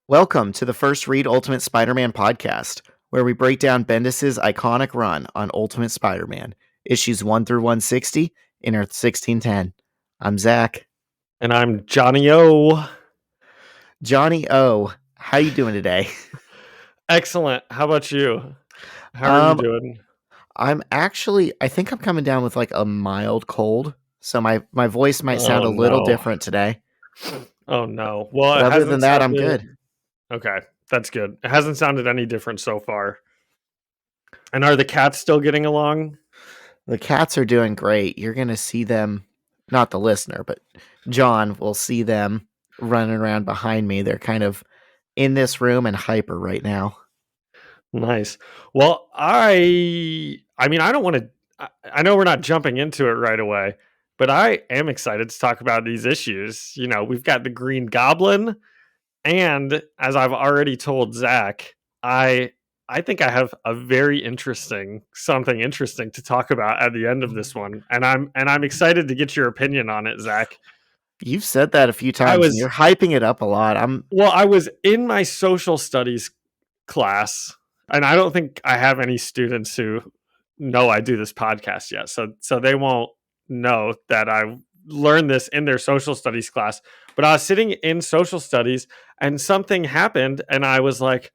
Welcome to the First Read Ultimate Spider-Man podcast, where we break down Bendis' iconic run on Ultimate Spider-Man, issues 1 through 160 in Earth 1610. I'm Zach. And I'm Johnny O. Johnny O, how you doing today? Excellent. How about you? How are you doing? I think I'm coming down with like a mild cold, so my voice might sound a little different today. Oh no. Well, But it other hasn't than that, I'm sounded... good. Okay, that's good. It hasn't sounded any different so far. And are the cats still getting along? The cats are doing great. You're going to see them, not the listener, but John will see them running around behind me. They're kind of in this room and hyper right now. Nice. Well, I don't want to... I know we're not jumping into it right away, but I am excited to talk about these issues. You know, we've got the Green Goblin, and as I've already told Zach, I think I have a something interesting to talk about at the end of this one, and I'm excited to get your opinion on it, Zach. You've said that a few times, and you're hyping it up a lot. I was in my social studies class, and I don't think I have any students who know I do this podcast yet, so they won't know that I learned this in their social studies class. But I was sitting in social studies, and something happened, and I was like,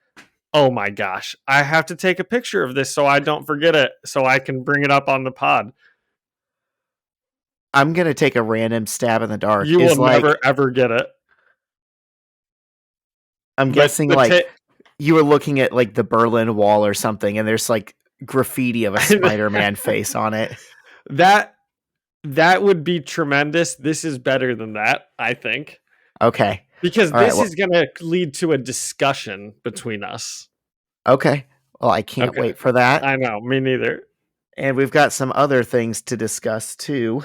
oh my gosh, I have to take a picture of this so I don't forget it, so I can bring it up on the pod. I'm going to take a random stab in the dark. You will never, ever get it. I'm guessing you were looking at like the Berlin Wall or something, and there's like graffiti of a Spider-Man face on it. That would be tremendous. This is better than that, I think. Okay. Because this is going to lead to a discussion between us. Okay. Well, I can't wait for that. I know. Me neither. And we've got some other things to discuss, too.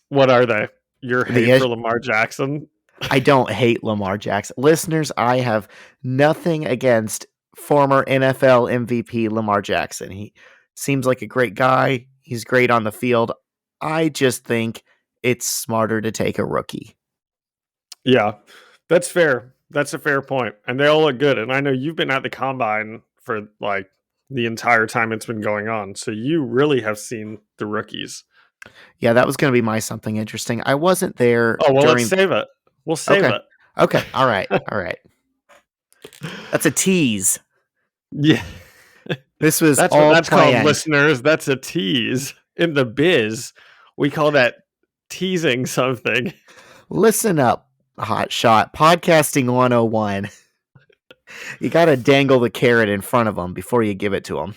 What are they? Your hate for Lamar Jackson? I don't hate Lamar Jackson. Listeners, I have nothing against former NFL MVP Lamar Jackson. He seems like a great guy. He's great on the field. I just think it's smarter to take a rookie. Yeah, that's fair. That's a fair point. And they all look good. And I know you've been at the combine for like the entire time it's been going on. So you really have seen the rookies. Yeah, that was going to be my something interesting. I wasn't there. Oh, well, let's save it. We'll save it. Okay. All right. All right. That's a tease. Yeah. This was that's all what that's planned. Called, listeners. That's a tease. In the biz, we call that teasing something. Listen up, hot shot. Podcasting 101. You got to dangle the carrot in front of them before you give it to them.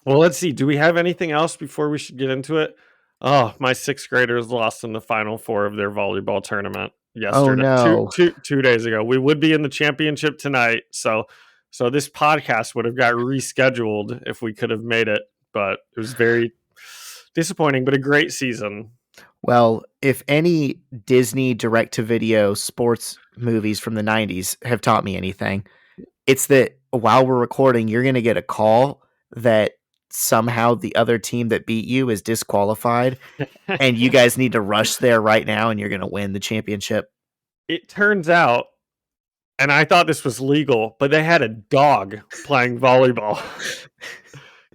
Well, let's see. Do we have anything else before we should get into it? Oh, my sixth graders lost in the Final Four of their volleyball tournament yesterday. Oh, no. 2 days ago. We would be in the championship tonight, so this podcast would have got rescheduled if we could have made it, but it was very disappointing, but a great season. Well, if any Disney direct-to-video sports movies from the 90s have taught me anything, it's that while we're recording, you're going to get a call that somehow the other team that beat you is disqualified, and you guys need to rush there right now, and you're going to win the championship. It turns out, and I thought this was legal, but they had a dog playing volleyball.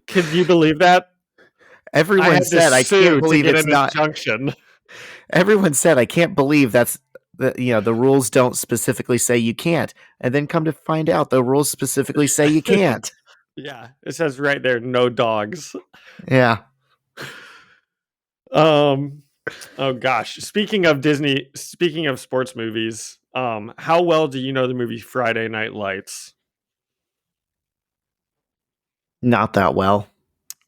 Can you believe that? Everyone said, I can't believe it's not. Junction. Everyone said, I can't believe that's the rules don't specifically say you can't. And then come to find out the rules specifically say you can't. Yeah, it says right there, no dogs. Yeah. Oh gosh. Speaking of sports movies, how well do you know the movie Friday Night Lights? Not that well.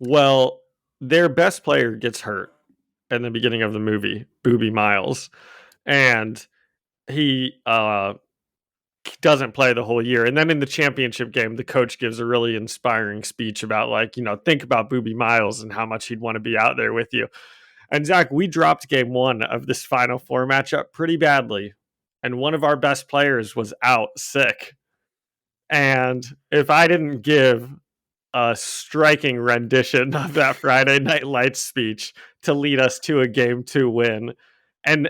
Well, their best player gets hurt in the beginning of the movie, Boobie Miles, and he doesn't play the whole year. And then in the championship game, the coach gives a really inspiring speech about think about Boobie Miles and how much he'd want to be out there with you. And Zach, we dropped game 1 of this Final Four matchup pretty badly. And one of our best players was out sick. And if I didn't give a striking rendition of that Friday Night Lights speech to lead us to a game 2 win, and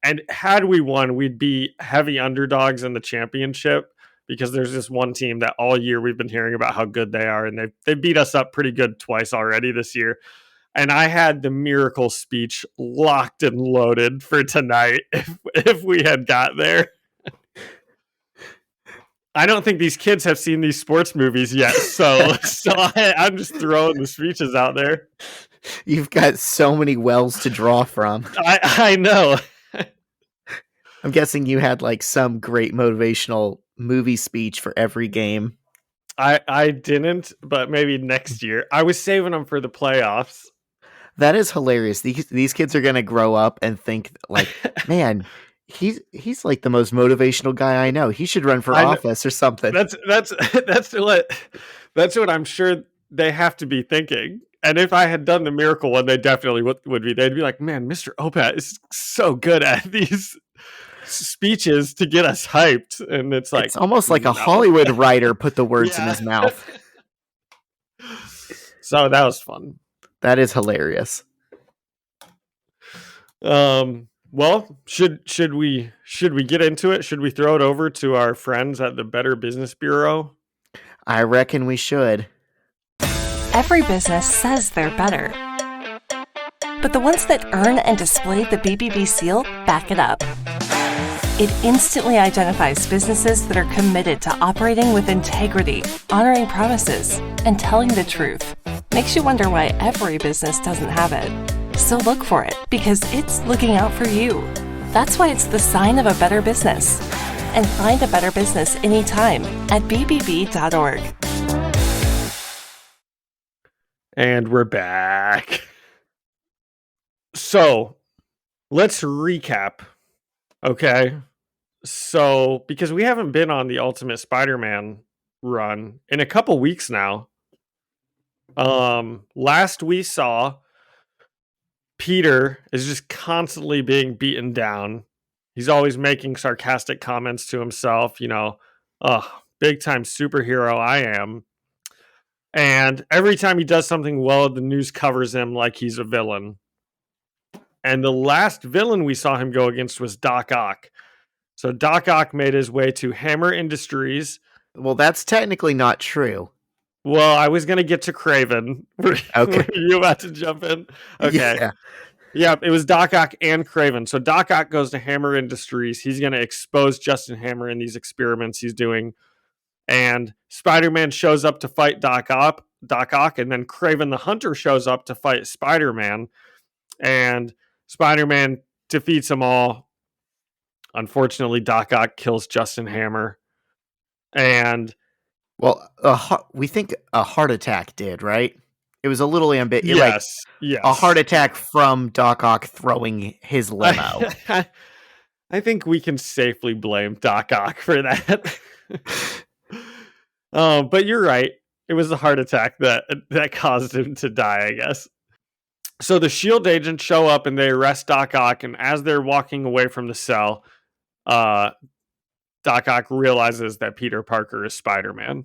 And had we won, we'd be heavy underdogs in the championship because there's this one team that all year we've been hearing about how good they are, and they beat us up pretty good twice already this year. And I had the miracle speech locked and loaded for tonight if we had got there. I don't think these kids have seen these sports movies yet, so I'm just throwing the speeches out there. You've got so many wells to draw from. I know. I'm guessing you had like some great motivational movie speech for every game. I didn't, but maybe next year. I was saving them for the playoffs. That is hilarious. These kids are gonna grow up and think like, man, he's like the most motivational guy I know. He should run for office or something. That's what I'm sure they have to be thinking. And if I had done the miracle one, they definitely would be. They'd be like, man, Mr. Opat is so good at these speeches to get us hyped. And it's like, it's almost like a Hollywood writer put the words in his mouth. So that was fun. That is hilarious. Well, should we get into it? Should we throw it over to our friends at the Better Business Bureau? I reckon we should. Every business says they're better, but the ones that earn and display the BBB seal back it up. It instantly identifies businesses that are committed to operating with integrity, honoring promises, and telling the truth. Makes you wonder why every business doesn't have it. So look for it, because it's looking out for you. That's why it's the sign of a better business. And find a better business anytime at bbb.org. And we're back. So let's recap. Okay. So, because we haven't been on the Ultimate Spider-Man run in a couple weeks now. Last we saw, Peter is just constantly being beaten down. He's always making sarcastic comments to himself, big time superhero I am. And every time he does something well, the news covers him like he's a villain. And the last villain we saw him go against was Doc Ock. So Doc Ock made his way to Hammer Industries. Well, that's technically not true. Well, I was going to get to Craven. Okay. Were you about to jump in? Okay. Yeah, it was Doc Ock and Craven. So Doc Ock goes to Hammer Industries. He's going to expose Justin Hammer in these experiments he's doing. And Spider-Man shows up to fight Doc Ock, and then Craven the Hunter shows up to fight Spider-Man. And Spider-Man defeats them all. Unfortunately, Doc Ock kills Justin Hammer. And well, we think a heart attack did, right? It was a little yes. A heart attack from Doc Ock throwing his limo. I think we can safely blame Doc Ock for that. But you're right. It was a heart attack that caused him to die, I guess. So the SHIELD agents show up and they arrest Doc Ock, and as they're walking away from the cell, Doc Ock realizes that Peter Parker is Spider-Man.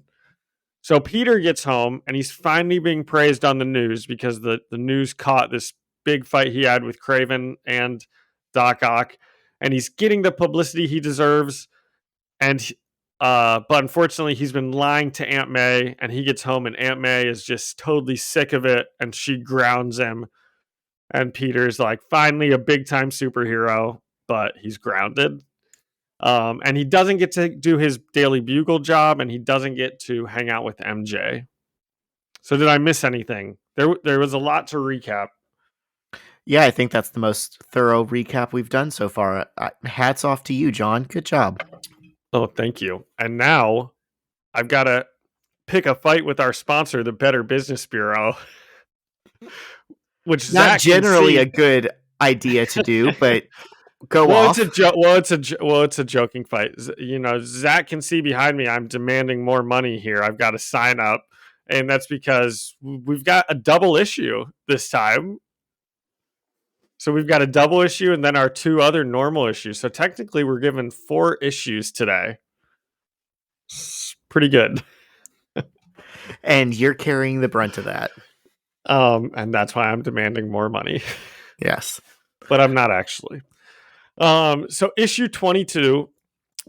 So Peter gets home, and he's finally being praised on the news because the news caught this big fight he had with Craven and Doc Ock, and he's getting the publicity he deserves. And but unfortunately, he's been lying to Aunt May, and he gets home, and Aunt May is just totally sick of it, and she grounds him. And Peter's like, finally a big-time superhero, but he's grounded. And he doesn't get to do his Daily Bugle job, and he doesn't get to hang out with MJ. So did I miss anything? There was a lot to recap. Yeah, I think that's the most thorough recap we've done so far. Hats off to you, John. Good job. Oh, thank you. And now I've got to pick a fight with our sponsor, the Better Business Bureau. Which not generally a good idea to do, but go off. It's a joking fight. Zach can see behind me. I'm demanding more money here. I've got to sign up, and that's because we've got a double issue this time. So we've got a double issue and then our 2 other normal issues. So technically, we're given 4 issues today. It's pretty good. And you're carrying the brunt of that. And that's why I'm demanding more money. Yes. But I'm not actually. So issue 22,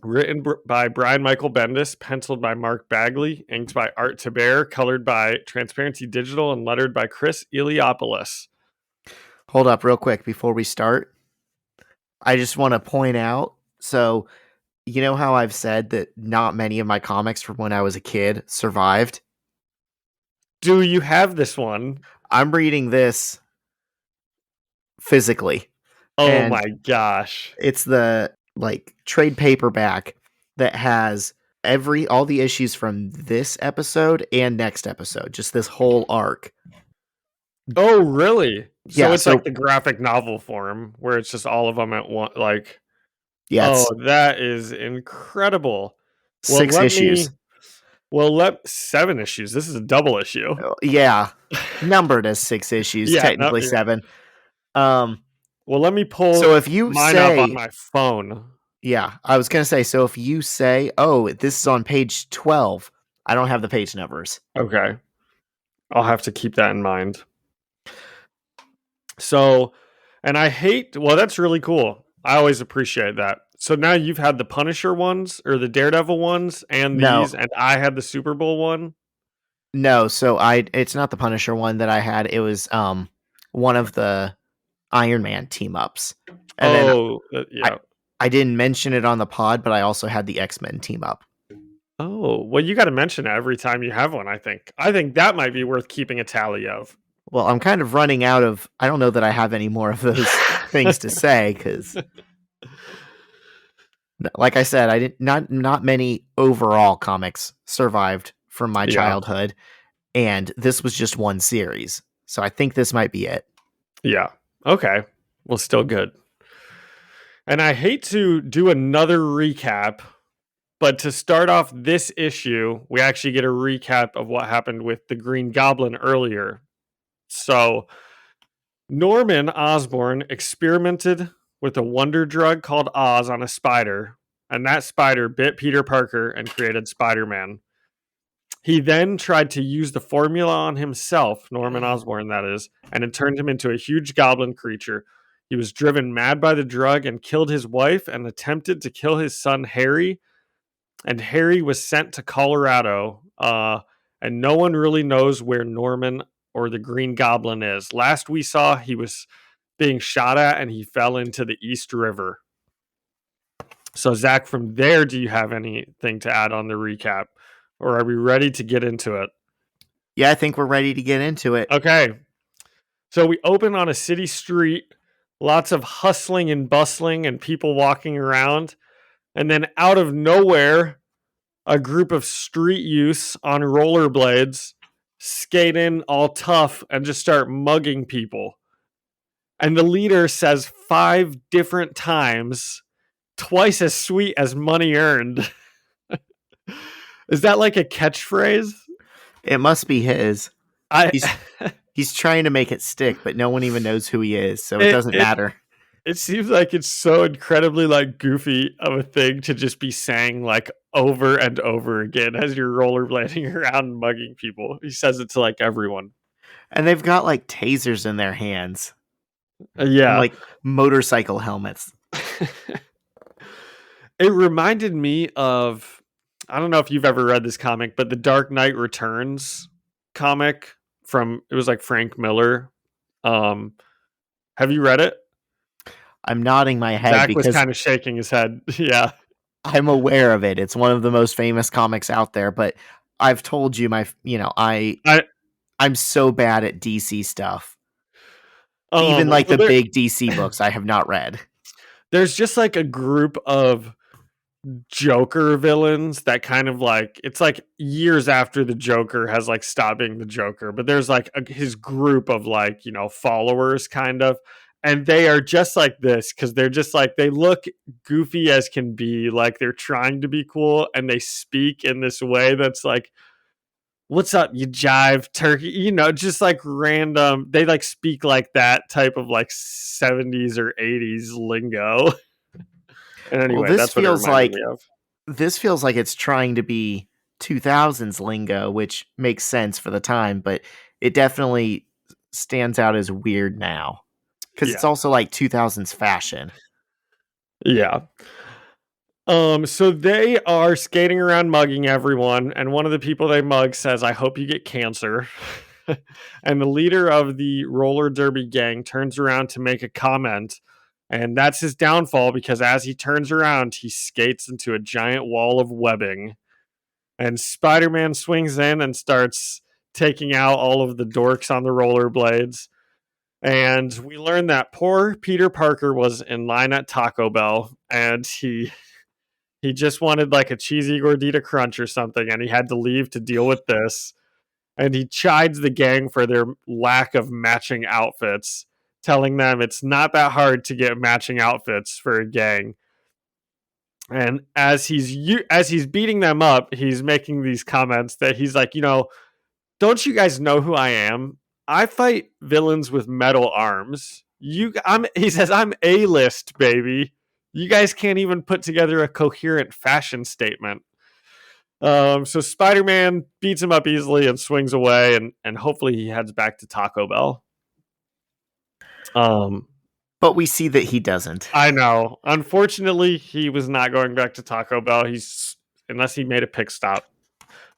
written by Brian Michael Bendis, penciled by Mark Bagley, inked by Art Taber, colored by Transparency Digital, and lettered by Chris Eliopoulos. Hold up real quick before we start. I just want to point out, so you know how I've said that not many of my comics from when I was a kid survived? Do you have this one? I'm reading this physically. Oh And my gosh. it's the trade paperback that has all the issues from this episode and next episode, just this whole arc. Oh, really? So Yeah, it's like the graphic novel form where it's just all of them at one. Like, yeah, oh, it's that is incredible. Well, 6 issues. let 7 issues. This is a double issue. Yeah, numbered as 6 issues, Yeah, technically 7. Well, let me pull So if you mine up on say, my phone. yeah, I was gonna say, so if you say, oh, this is on page 12, I don't have the page numbers. Okay. I'll have to keep that in mind. So, and well, that's really cool. I always appreciate that. So now you've had the Punisher ones or the Daredevil ones and No. these, and I had the Super Bowl one. No, so it's not the Punisher one that I had. It was one of the Iron Man team ups. And then yeah. I didn't mention it on the pod, but I also had the X-Men team up. Oh, well, you got to mention it every time you have one, I think. I think that might be worth keeping a tally of. Well, I'm kind of running out of, I don't know that I have any more of those things to say, because like I said, not many overall comics survived from my childhood, and this was just one series. So I think this might be it. Yeah. Okay. Well, still good. And I hate to do another recap, but to start off this issue, we actually get a recap of what happened with the Green Goblin earlier. So, Norman Osborn experimented with a wonder drug called Oz on a spider, and that spider bit Peter Parker and created Spider-Man. He then tried to use the formula on himself, Norman Osborn that is, and it turned him into a huge goblin creature. He was driven mad by the drug and killed his wife and attempted to kill his son Harry. And Harry was sent to Colorado, and no one really knows where Norman or the Green Goblin is. Last we saw, he was being shot at and he fell into the East River. So, Zach, from there, do you have anything to add on the recap? Or are we ready to get into it? Yeah, I think we're ready to get into it. Okay. So we open on a city street, lots of hustling and bustling and people walking around. And then out of nowhere, a group of street youths on rollerblades skate in all tough and just start mugging people. And the leader says 5 different times, twice as sweet as money earned. Is that like a catchphrase? It must be his. He's trying to make it stick, but no one even knows who he is, so it doesn't matter. It seems like it's so incredibly like goofy of a thing to just be saying like over and over again as you're rollerblading around and mugging people. He says it to like everyone. And they've got like tasers in their hands. Yeah. And, like motorcycle helmets. It reminded me of, I don't know if you've ever read this comic, but the Dark Knight Returns comic it was like Frank Miller. Have you read it? I'm nodding my head Zach because was kind of shaking his head. Yeah. I'm aware of it. It's one of the most famous comics out there, but I've told you I'm so bad at DC stuff. Even like the big DC books I have not read. There's just like a group of Joker villains that kind of like, it's like years after the Joker has like stopped being the Joker, but there's like his group of like, followers kind of, and they are just like this because they're just like, they look goofy as can be, like they're trying to be cool, and they speak in this way that's like, what's up, you jive turkey, just like random, they like speak like that type of like 70s or 80s lingo. And anyway, this that's what feels it reminded me of. This feels like it's trying to be 2000s lingo, which makes sense for the time, but it definitely stands out as weird now because it's also like 2000s fashion. Yeah. So they are skating around mugging everyone, and one of the people they mug says, "I hope you get cancer." And the leader of the roller derby gang turns around to make a comment, and that's his downfall because as he turns around, he skates into a giant wall of webbing. And Spider-Man swings in and starts taking out all of the dorks on the rollerblades. And we learn that poor Peter Parker was in line at Taco Bell, and he just wanted like a cheesy gordita crunch or something, and he had to leave to deal with this. And he chides the gang for their lack of matching outfits, telling them it's not that hard to get matching outfits for a gang. And as he's beating them up, he's making these comments that he's like, don't you guys know who I am? I fight villains with metal arms. He says, I'm A-list, baby. You guys can't even put together a coherent fashion statement. So Spider-Man beats him up easily and swings away, and hopefully he heads back to Taco Bell. But we see that he doesn't. I know. Unfortunately, he was not going back to Taco Bell. Unless he made a pit stop.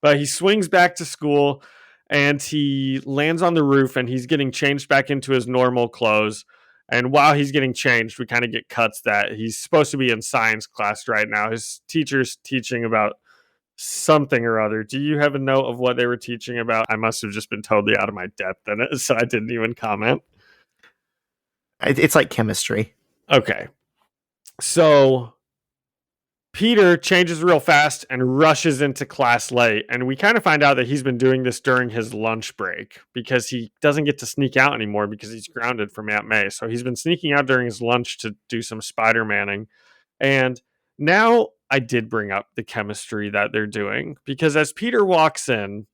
But he swings back to school and he lands on the roof and he's getting changed back into his normal clothes. And while he's getting changed, we kind of get cuts that he's supposed to be in science class right now. His teacher's teaching about something or other. Do you have a note of what they were teaching about? I must have just been totally out of my depth in it, so I didn't even comment. It's like chemistry. Okay. So Peter changes real fast and rushes into class late. And we kind of find out that he's been doing this during his lunch break because he doesn't get to sneak out anymore because he's grounded from Aunt May. So he's been sneaking out during his lunch to do some Spider-Manning. And now I did bring up the chemistry that they're doing because as Peter walks in,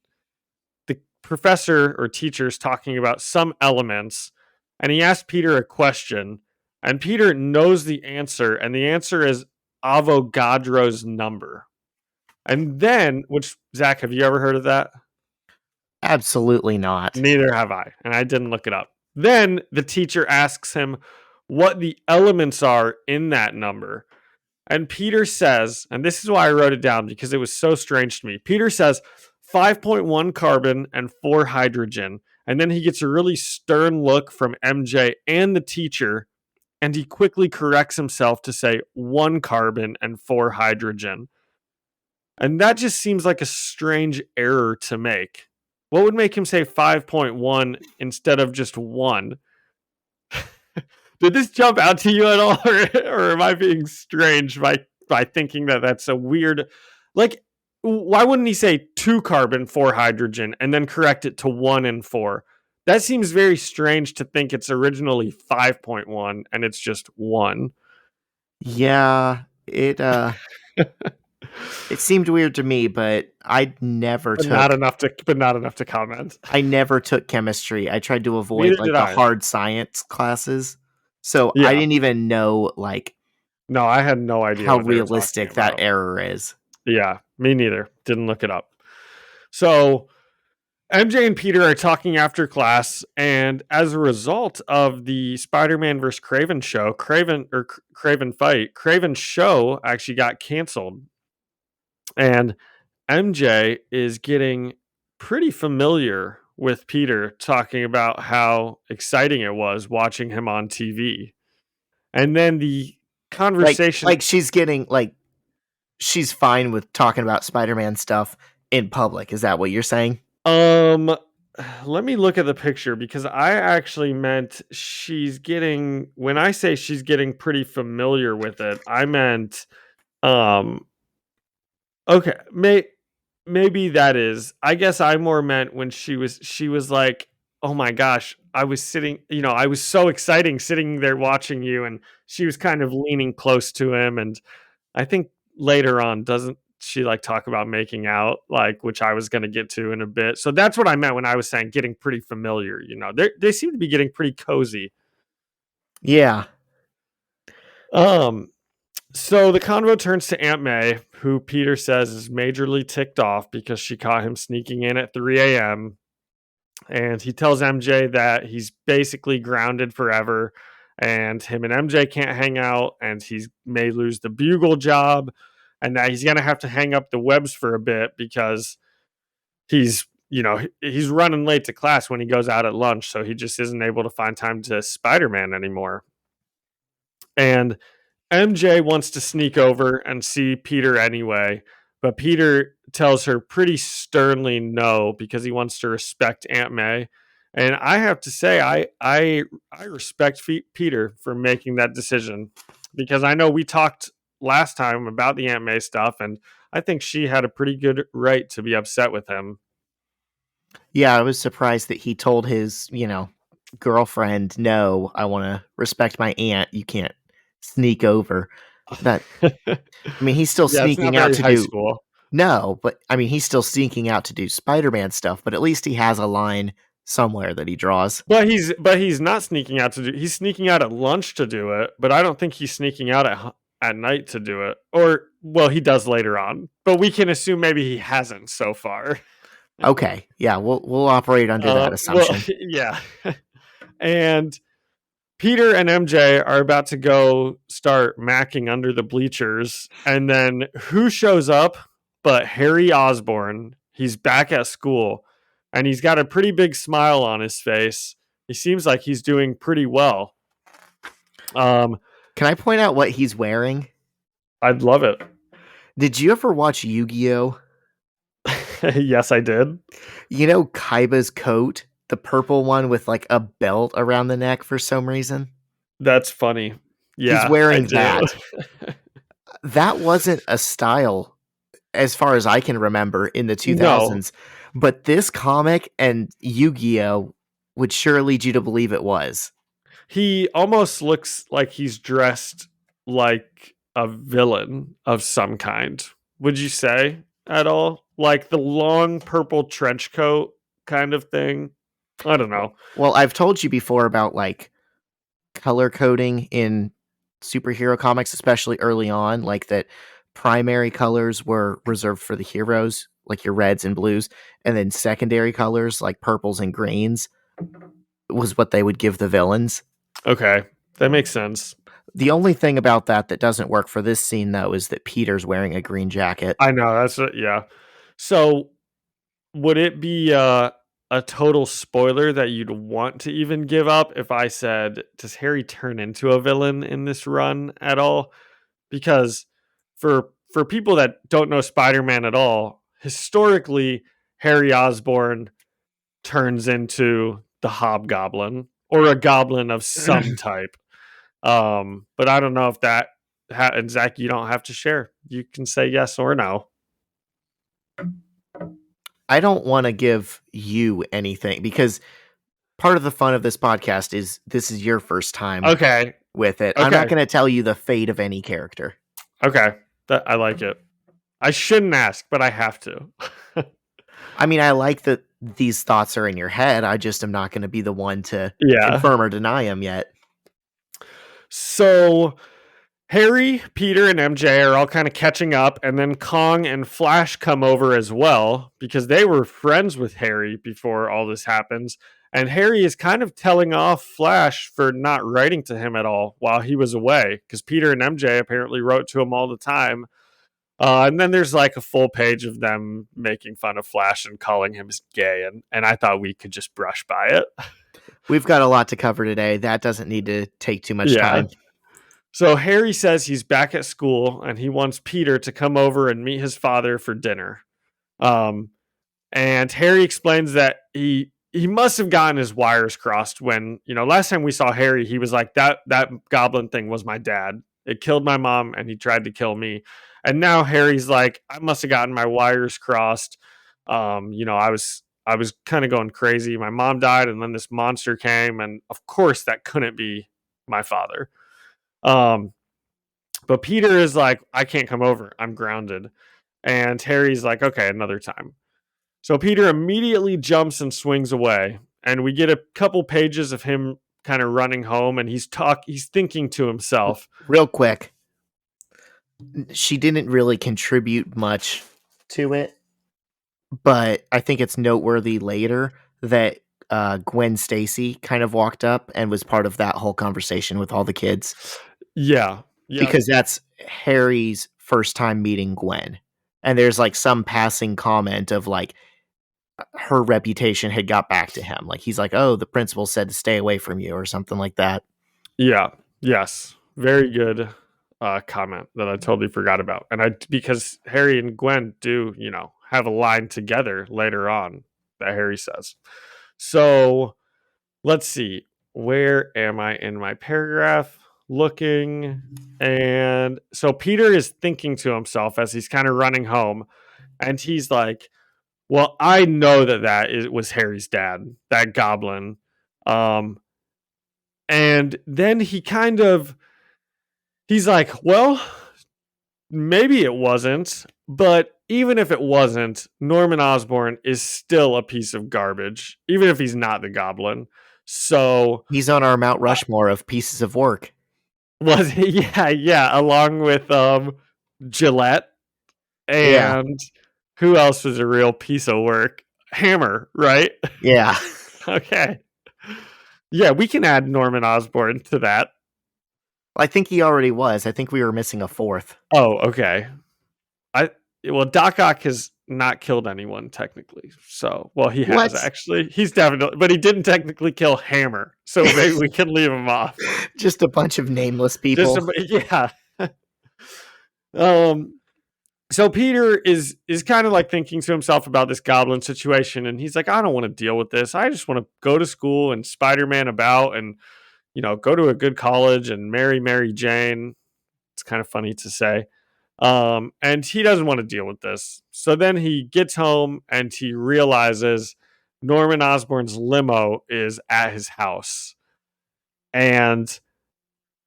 the professor or teacher's talking about some elements and he asks Peter a question and Peter knows the answer. And the answer is Avogadro's number. And then, which, Zach, have you ever heard of that? Absolutely not. Neither have I, and I didn't look it up. Then the teacher asks him what the elements are in that number. And Peter says, and this is why I wrote it down because it was so strange to me. Peter says 5.1 carbon and 4 hydrogen. And then he gets a really stern look from MJ and the teacher. And he quickly corrects himself to say 1 carbon and 4 hydrogen. And that just seems like a strange error to make. What would make him say 5.1 instead of just 1? Did this jump out to you at all? Or am I being strange by thinking that that's a weird... Like, why wouldn't he say 2 carbon, 4 hydrogen, and then correct it to 1 and 4? That seems very strange to think it's originally 5.1 and it's just 1. Yeah, it seemed weird to me, but I never took not enough to comment. I never took chemistry. I tried to avoid Neither like did the I. hard science classes. So Yeah. I didn't even know No, I had no idea how what they were realistic talking that about. error is. Yeah, me neither. Didn't look it up. So MJ and Peter are talking after class, and as a result of the Spider-Man vs. Kraven show, Kraven's show actually got canceled. And MJ is getting pretty familiar with Peter talking about how exciting it was watching him on TV. And then the conversation Like she's getting she's fine with talking about Spider-Man stuff in public. Is that what you're saying? let me look at the picture because I actually meant when I say she's getting pretty familiar with it, I meant okay, maybe that is. I guess I more meant when she was like, "Oh my gosh, I was so exciting sitting there watching you," and she was kind of leaning close to him, and I think later on doesn't she like talk about making out, like, which I was going to get to in a bit. So that's what I meant when I was saying getting pretty familiar. They seem to be getting pretty cozy. Yeah. So the convo turns to Aunt May, who Peter says is majorly ticked off because she caught him sneaking in at 3 a.m. And he tells MJ that he's basically grounded forever and him and MJ can't hang out, and he may lose the bugle job, and that he's going to have to hang up the webs for a bit because he's running late to class when he goes out at lunch, so he just isn't able to find time to Spider-Man anymore. And MJ wants to sneak over and see Peter anyway, but Peter tells her pretty sternly no because he wants to respect Aunt May. And I have to say, I respect Peter for making that decision because I know we talked last time about the Aunt May stuff, and I think she had a pretty good right to be upset with him. Yeah, I was surprised that he told his, girlfriend, no, I want to respect my aunt. You can't sneak over. That, he's still Yeah, it's not sneaking out very to high do, school. no, but he's still sneaking out to do Spider-Man stuff, but at least he has a line somewhere that he draws. But he's not sneaking out to do. He's sneaking out at lunch to do it, but I don't think he's sneaking out at night to do it. Or well, he does later on, but we can assume maybe he hasn't so far. Okay, yeah, we'll operate under that assumption. Well, yeah. And Peter and MJ are about to go start macking under the bleachers, and then who shows up but Harry Osborn? He's back at school, and he's got a pretty big smile on his face. He seems like he's doing pretty well. Can I point out what he's wearing? I'd love it. Did you ever watch Yu-Gi-Oh? Yes, I did. You know Kaiba's coat? The purple one with like a belt around the neck for some reason? That's funny. Yeah, he's wearing I do. that. That wasn't a style, as far as I can remember, in the 2000s. No. But this comic and Yu-Gi-Oh would sure lead you to believe it was. He almost looks like he's dressed like a villain of some kind. Would you say at all? Like the long purple trench coat kind of thing? I don't know. Well, I've told you before about like color coding in superhero comics, especially early on, like that primary colors were reserved for the heroes, like your reds and blues, and then secondary colors like purples and greens was what they would give the villains. Okay, that makes sense. The only thing about that doesn't work for this scene, though, is that Peter's wearing a green jacket. I know, that's yeah. So would it be a total spoiler that you'd want to even give up if I said, does Harry turn into a villain in this run at all? Because for people that don't know Spider-Man at all, historically, Harry Osborn turns into the Hobgoblin or a goblin of some type. But I don't know if that, and Zach, you don't have to share. You can say yes or no. I don't want to give you anything because part of the fun of this podcast is this is your first time with it. Okay. I'm not going to tell you the fate of any character. Okay. I like it. I shouldn't ask, but I have to. I like that these thoughts are in your head. I just am not going to be the one to confirm or deny them yet. So Harry, Peter, and MJ are all kind of catching up, and then Kong and Flash come over as well because they were friends with Harry before all this happens. And Harry is kind of telling off Flash for not writing to him at all while he was away because Peter and MJ apparently wrote to him all the time. And then there's like a full page of them making fun of Flash and calling him gay. And I thought we could just brush by it. We've got a lot to cover today. That doesn't need to take too much time. So Harry says he's back at school and he wants Peter to come over and meet his father for dinner. And Harry explains that he must have gotten his wires crossed when, last time we saw Harry, he was like, that goblin thing was my dad. It killed my mom and he tried to kill me. And now Harry's like, I must have gotten my wires crossed. I was kind of going crazy. My mom died and then this monster came. And of course that couldn't be my father. But Peter is like, I can't come over. I'm grounded. And Harry's like, okay, another time. So Peter immediately jumps and swings away. And we get a couple pages of him kind of running home and he's thinking to himself. Real quick. She didn't really contribute much to it, but I think it's noteworthy later that Gwen Stacy kind of walked up and was part of that whole conversation with all the kids. Yeah. Because that's Harry's first time meeting Gwen. And there's like some passing comment of like her reputation had got back to him. Like he's like, "Oh, the principal said to stay away from you," or something like that. Yeah. Yes. Very good comment that I totally forgot about. And because Harry and Gwen do, have a line together later on that Harry says. So let's see. Where am I in my paragraph? Looking. And so Peter is thinking to himself as he's kind of running home. And he's like, well, I know that was Harry's dad, that goblin. And then he's like, well, maybe it wasn't, but even if it wasn't, Norman Osborn is still a piece of garbage, even if he's not the goblin. So he's on our Mount Rushmore of pieces of work. Was he? Yeah, along with Gillette and who else was a real piece of work? Hammer, right? Yeah. Okay. Yeah, we can add Norman Osborn to that. I think he already was. I think we were missing a fourth. Oh, okay. Doc Ock has not killed anyone technically. So, he has actually. He's definitely, but he didn't technically kill Hammer. So maybe we can leave him off. Just a bunch of nameless people. Yeah. So Peter is kind of like thinking to himself about this goblin situation, and he's like, I don't want to deal with this. I just want to go to school and Spider-Man about and, go to a good college and marry Mary Jane. It's kind of funny to say. And he doesn't want to deal with this. So then he gets home and he realizes Norman Osborn's limo is at his house. And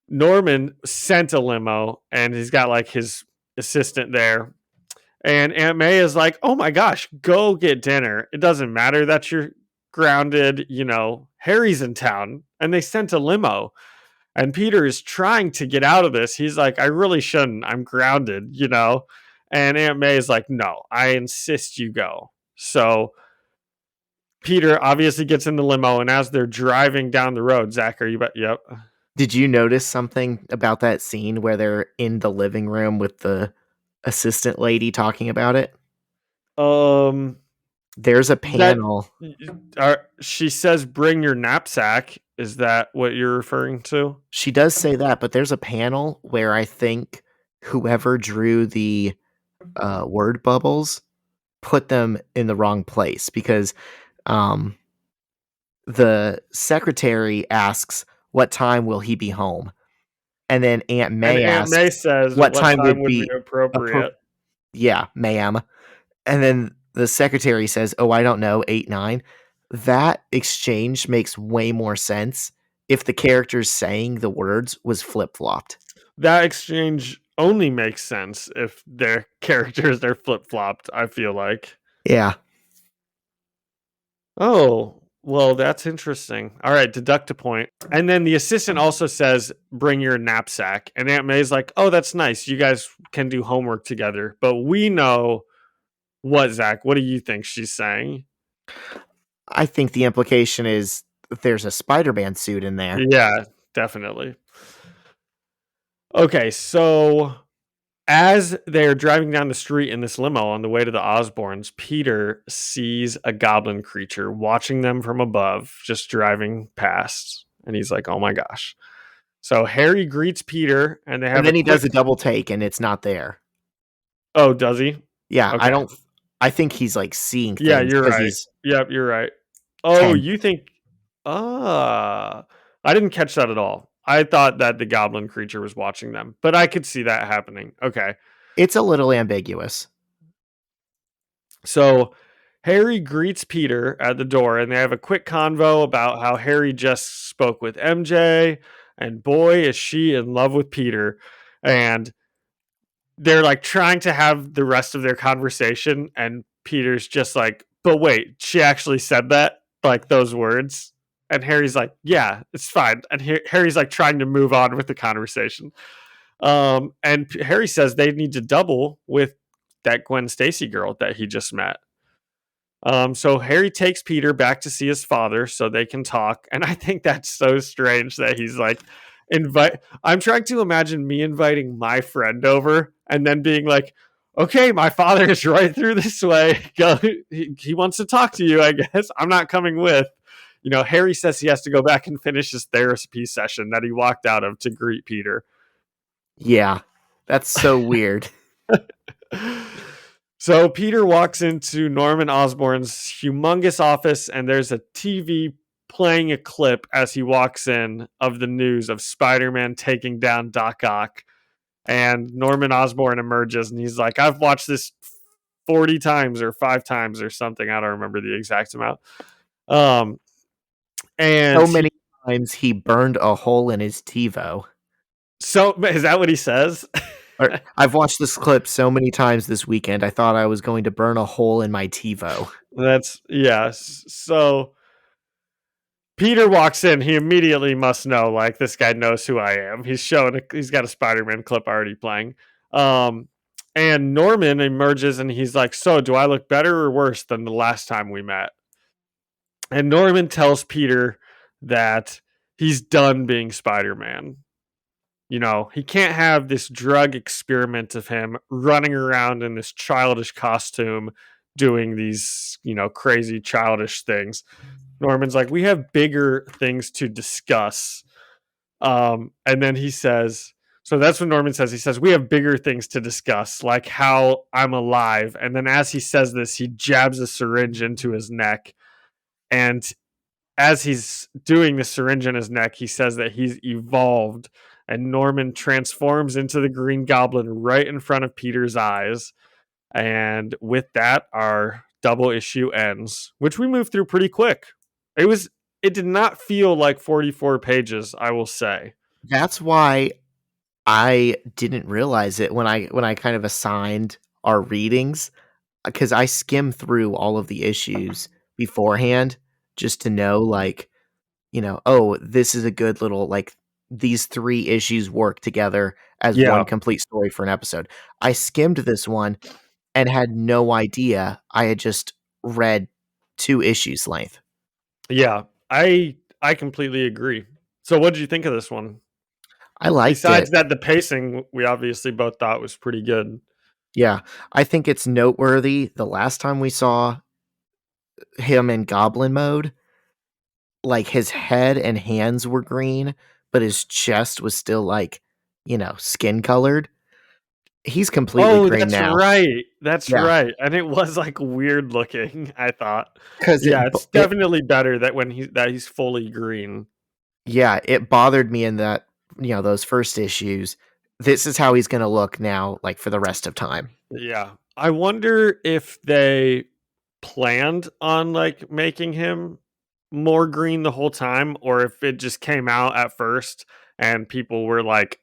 Norman sent a limo and he's got like his assistant there. And Aunt May is like, oh my gosh, go get dinner. It doesn't matter that you're grounded. Harry's in town. And they sent a limo. And Peter is trying to get out of this. He's like, I really shouldn't. I'm grounded, And Aunt May is like, no, I insist you go. So Peter obviously gets in the limo. And as they're driving down the road, Zach, are you yep. Did you notice something about that scene where they're in the living room with the assistant lady talking about it? There's a panel. She says, bring your knapsack. Is that what you're referring to? She does say that, but there's a panel where I think whoever drew the word bubbles put them in the wrong place because the secretary asks, what time will he be home? And then Aunt May asks, Aunt May says, what time would be appropriate? Yeah, ma'am. And then the secretary says, oh, I don't know, 8, 9. That exchange makes way more sense if the characters saying the words was flip-flopped. That exchange only makes sense if their characters are flip-flopped, I feel like. Yeah. Oh, well, that's interesting. All right, deduct a point. And then the assistant also says, bring your knapsack. And Aunt May's like, oh, that's nice. You guys can do homework together. But we know what, Zach? What do you think she's saying? I think the implication is there's a Spider-Man suit in there. Yeah, definitely. Okay, so as they're driving down the street in this limo on the way to the Osborns, Peter sees a goblin creature watching them from above, just driving past. And he's like, oh my gosh. So Harry greets Peter and they have and then he does a double take and it's not there. Oh, does he? Yeah, okay. I think he's like seeing things. Yeah, you're right. Yep, you're right. Oh, 10. You think I didn't catch that at all. I thought that the goblin creature was watching them, but I could see that happening. Okay. It's a little ambiguous. So Harry greets Peter at the door and they have a quick convo about how Harry just spoke with MJ and boy, is she in love with Peter. And they're like trying to have the rest of their conversation. And Peter's just like, but wait, she actually said that? Like those words? And Harry's like, yeah, it's fine. And Harry's like trying to move on with the conversation. And Harry says they need to double with that Gwen Stacy girl that he just met. So Harry takes Peter back to see his father so they can talk. And I think that's so strange that he's like, I'm trying to imagine me inviting my friend over and then being like, okay, my father is right through this way. Go, he wants to talk to you, I guess. I'm not coming with. Harry says he has to go back and finish his therapy session that he walked out of to greet Peter. Yeah, that's so weird. So Peter walks into Norman Osborn's humongous office, and there's a TV playing a clip as he walks in of the news of Spider-Man taking down Doc Ock. And Norman Osborn emerges, and he's like, I've watched this 40 times or 5 times or something. I don't remember the exact amount. And So many times he burned a hole in his TiVo. So is that what he says? I've watched this clip so many times this weekend, I thought I was going to burn a hole in my TiVo. So Peter walks in. He immediately must know, like, this guy knows who I am. He's got a Spider-Man clip already playing. And Norman emerges and he's like, so do I look better or worse than the last time we met? And Norman tells Peter that he's done being Spider-Man. He can't have this drug experiment of him running around in this childish costume doing these, crazy childish things. Norman's like, we have bigger things to discuss. And then he says, so that's what Norman says. He says, we have bigger things to discuss, like how I'm alive. And then as he says this, he jabs a syringe into his neck. And as he's doing the syringe in his neck, he says that he's evolved. And Norman transforms into the Green Goblin right in front of Peter's eyes. And with that, our double issue ends, which we moved through pretty quick. It did not feel like 44 pages, I will say. That's why I didn't realize it when I kind of assigned our readings, because I skimmed through all of the issues beforehand just to know, like, oh, this is a good little, like, these 3 issues work together as one complete story for an episode. I skimmed this one and had no idea I had just read 2 issues length. Yeah, I completely agree. So what did you think of this one? I liked Besides it. that, the pacing, we obviously both thought was pretty good. Yeah, I think it's noteworthy. The last time we saw him in Goblin mode, like, his head and hands were green, but his chest was still, like, skin colored. He's completely green That's now. right. That's Yeah. right. And it was, like, weird looking, I thought. 'Cause Yeah, it's definitely better that he's fully green. Yeah, it bothered me in that, those first issues. This is how he's gonna look now, like, for the rest of time. Yeah. I wonder if they planned on, like, making him more green the whole time, or if it just came out at first and people were like,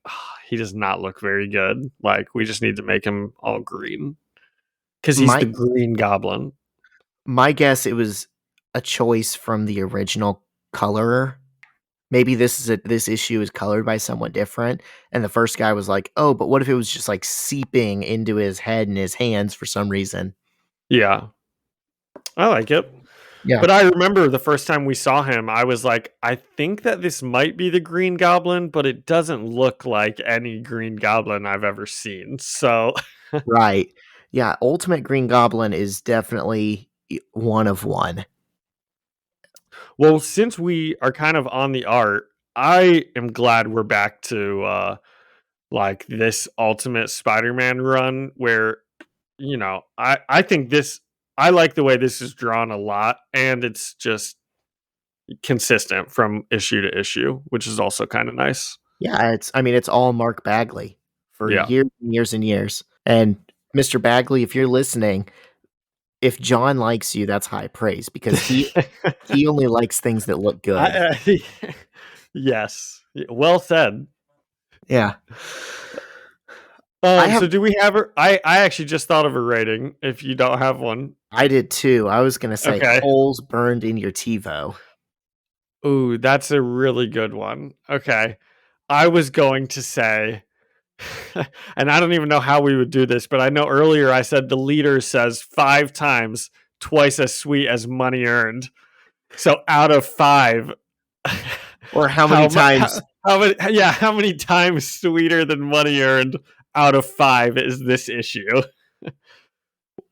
he does not look very good. Like, we just need to make him all green. Because he's the My Green Goblin. my guess, it was a choice from the original colorer. Maybe this issue is colored by someone different, and the first guy was like, "Oh, but what if it was just, like, seeping into his head and his hands for some reason?" Yeah. I like it. Yeah. But I remember the first time we saw him, I was like, I think that this might be the Green Goblin, but it doesn't look like any Green Goblin I've ever seen. So, Right. Yeah, Ultimate Green Goblin is definitely one of one. well, since we are kind of on the art, I am glad we're back to like this Ultimate Spider-Man run where, I think I like the way this is drawn a lot, and it's just consistent from issue to issue, which is also kind of nice. Yeah, it's all Mark Bagley for Yeah. years and years and years. And Mr. Bagley, if you're listening, if John likes you, that's high praise because he only likes things that look good. Yes. Well said. Yeah. So do we have her? I actually just thought of a rating if you don't have one. I did too. I was gonna say Okay. holes burned in your TiVo. Ooh, that's a really good one. Okay. I was going to say, and I don't even know how we would do this, but I know earlier I said the leader says 5 times twice as sweet as money earned. So out of 5, Or how many times? how many times sweeter than money earned out of 5 is this issue?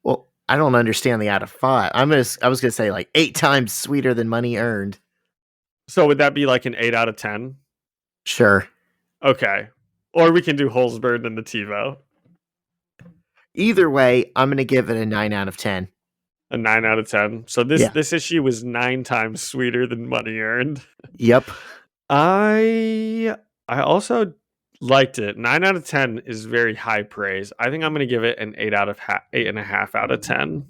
Well, I don't understand the out of 5. I was gonna say like 8 times sweeter than money earned. So would that be like an 8 out of 10? Sure. Okay. Or we can do Holzbird and the TiVo. Either way, I'm gonna give it a 9 out of 10. A 9 out of 10. So Yeah. this issue was 9 times sweeter than money earned. Yep. I also liked it. 9 out of 10 is very high praise. I think I'm going to give it an 8.5 out of 10.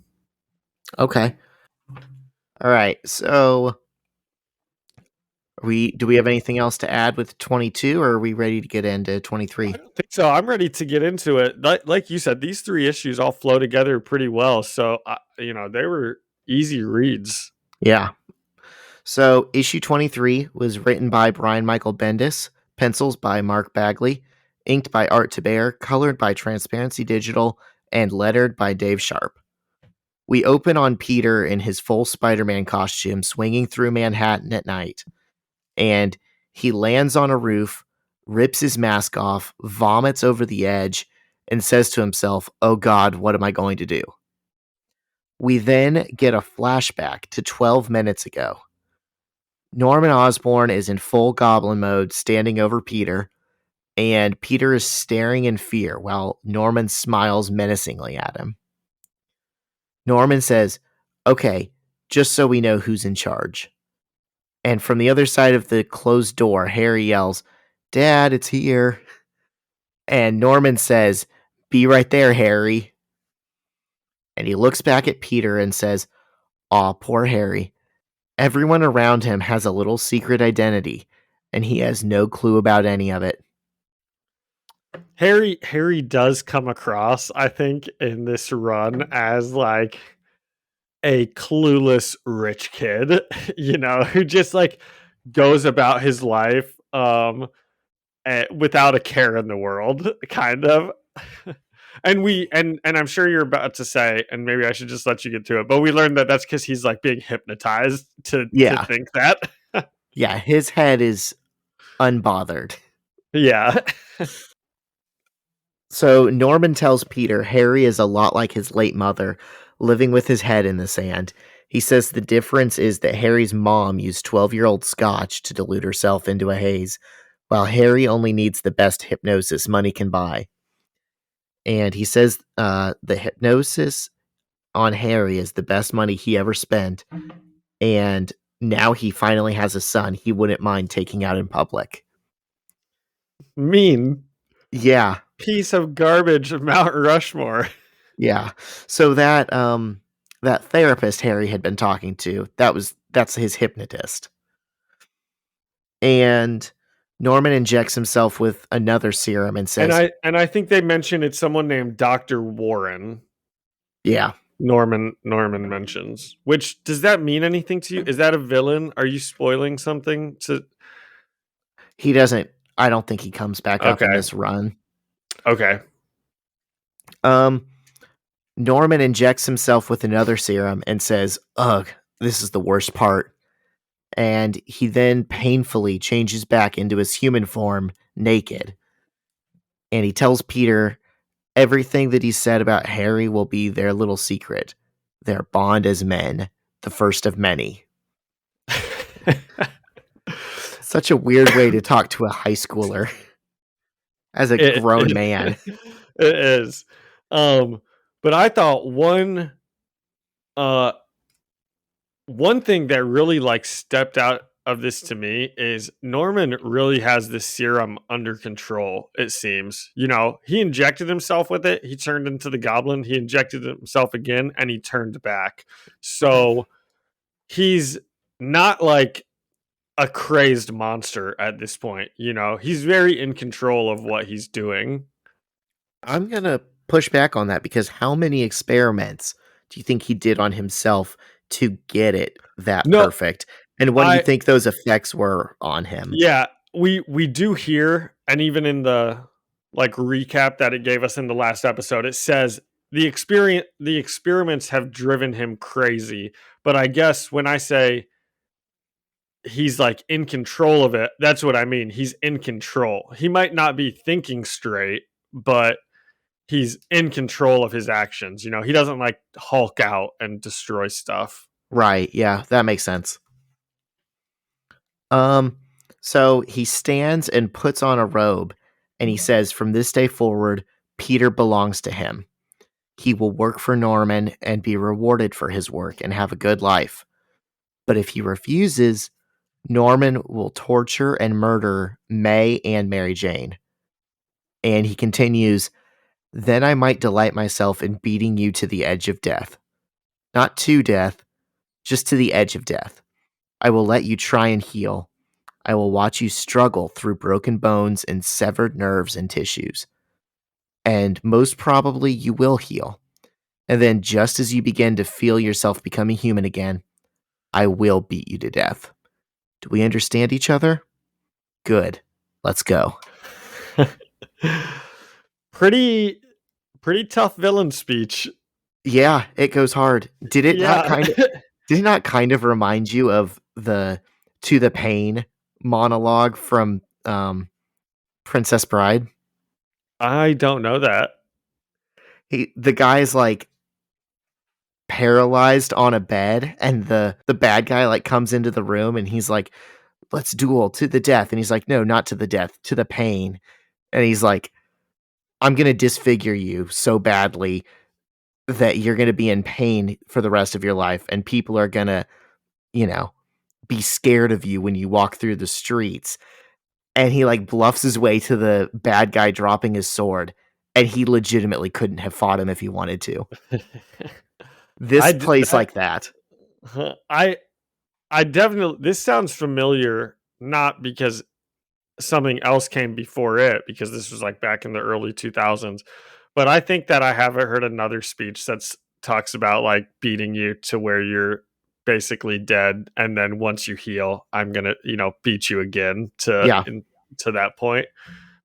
Okay. All right. So, do we have anything else to add with 22, or are we ready to get into 23? I don't think so. I'm ready to get into it. Like you said, these 3 issues all flow together pretty well. So, they were easy reads. Yeah. So, issue 23 was written by Brian Michael Bendis, pencils by Mark Bagley, inked by Art Taber, colored by Transparency Digital, and lettered by Dave Sharp. We open on Peter in his full Spider-Man costume swinging through Manhattan at night, and he lands on a roof, rips his mask off, vomits over the edge, and says to himself, "Oh God, what am I going to do?" We then get a flashback to 12 minutes ago. Norman Osborn is in full goblin mode, standing over Peter, and Peter is staring in fear while Norman smiles menacingly at him. Norman says, "Okay, just so we know who's in charge." And from the other side of the closed door, Harry yells, "Dad, it's here." And Norman says, "Be right there, Harry." And he looks back at Peter and says, "Aw, poor Harry. Everyone around him has a little secret identity, and he has no clue about any of it." Harry does come across, I think, in this run as like a clueless rich kid, who just like goes about his life without a care in the world, kind of. And I'm sure you're about to say, and maybe I should just let you get to it, but we learned that that's because he's like being hypnotized to think that. Yeah, his head is unbothered. Yeah. So Norman tells Peter Harry is a lot like his late mother, living with his head in the sand. He says the difference is that Harry's mom used 12-year-old scotch to dilute herself into a haze, while Harry only needs the best hypnosis money can buy. And he says the hypnosis on Harry is the best money he ever spent, and now he finally has a son he wouldn't mind taking out in public. Mean. Yeah. Piece of garbage of Mount Rushmore. Yeah. So that therapist Harry had been talking to, that's his hypnotist. And Norman injects himself with another serum and says, and I think they mentioned it's someone named Dr. Warren. Yeah. Norman mentions. Which, does that mean anything to you? Is that a villain? Are you spoiling something to He doesn't, I don't think he comes back up in this run. Okay. Norman injects himself with another serum and says, "Ugh, this is the worst part." And he then painfully changes back into his human form, naked. And he tells Peter everything that he said about Harry will be their little secret. Their bond as men, the first of many. Such a weird way to talk to a high schooler as a grown man. It is. But I thought one thing that really like stepped out of this to me is Norman really has this serum under control, it seems. He injected himself with it, he turned into the goblin, he injected himself again, and he turned back. So he's not like a crazed monster at this point. He's very in control of what he's doing. I'm going to push back on that, because how many experiments do you think he did on himself to get it that perfect? And what do you think those effects were on him? Yeah, we do hear, and even in the like recap that it gave us in the last episode, it says the experiments have driven him crazy. But I guess when I say he's like in control of it, that's what I mean. He's in control. He might not be thinking straight, but he's in control of his actions. You know, he doesn't like Hulk out and destroy stuff. Right, yeah, that makes sense. So he stands and puts on a robe, and he says, from this day forward, Peter belongs to him. He will work for Norman and be rewarded for his work and have a good life. But if he refuses, Norman will torture and murder May and Mary Jane. And he continues, then I might delight myself in beating you to the edge of death. Not to death, just to the edge of death. I will let you try and heal. I will watch you struggle through broken bones and severed nerves and tissues. And most probably you will heal. And then just as you begin to feel yourself becoming human again, I will beat you to death. Do we understand each other? Good. Let's go. pretty tough villain speech. Yeah, it goes hard. Did it Yeah. not kind of remind you of the To the Pain monologue from Princess Bride? I don't know that. The guy's like paralyzed on a bed, and the bad guy like comes into the room, and he's like, let's duel to the death. And he's like, no, not to the death, to the pain. And he's like, I'm going to disfigure you so badly that you're going to be in pain for the rest of your life. And people are going to, be scared of you when you walk through the streets. And he like bluffs his way to the bad guy dropping his sword. And he legitimately couldn't have fought him if he wanted to. This plays like that. I definitely, this sounds familiar, not because something else came before it, because this was like back in the early 2000s, but I think that I haven't heard another speech that talks about like beating you to where you're basically dead, and then once you heal, I'm gonna beat you again to that point.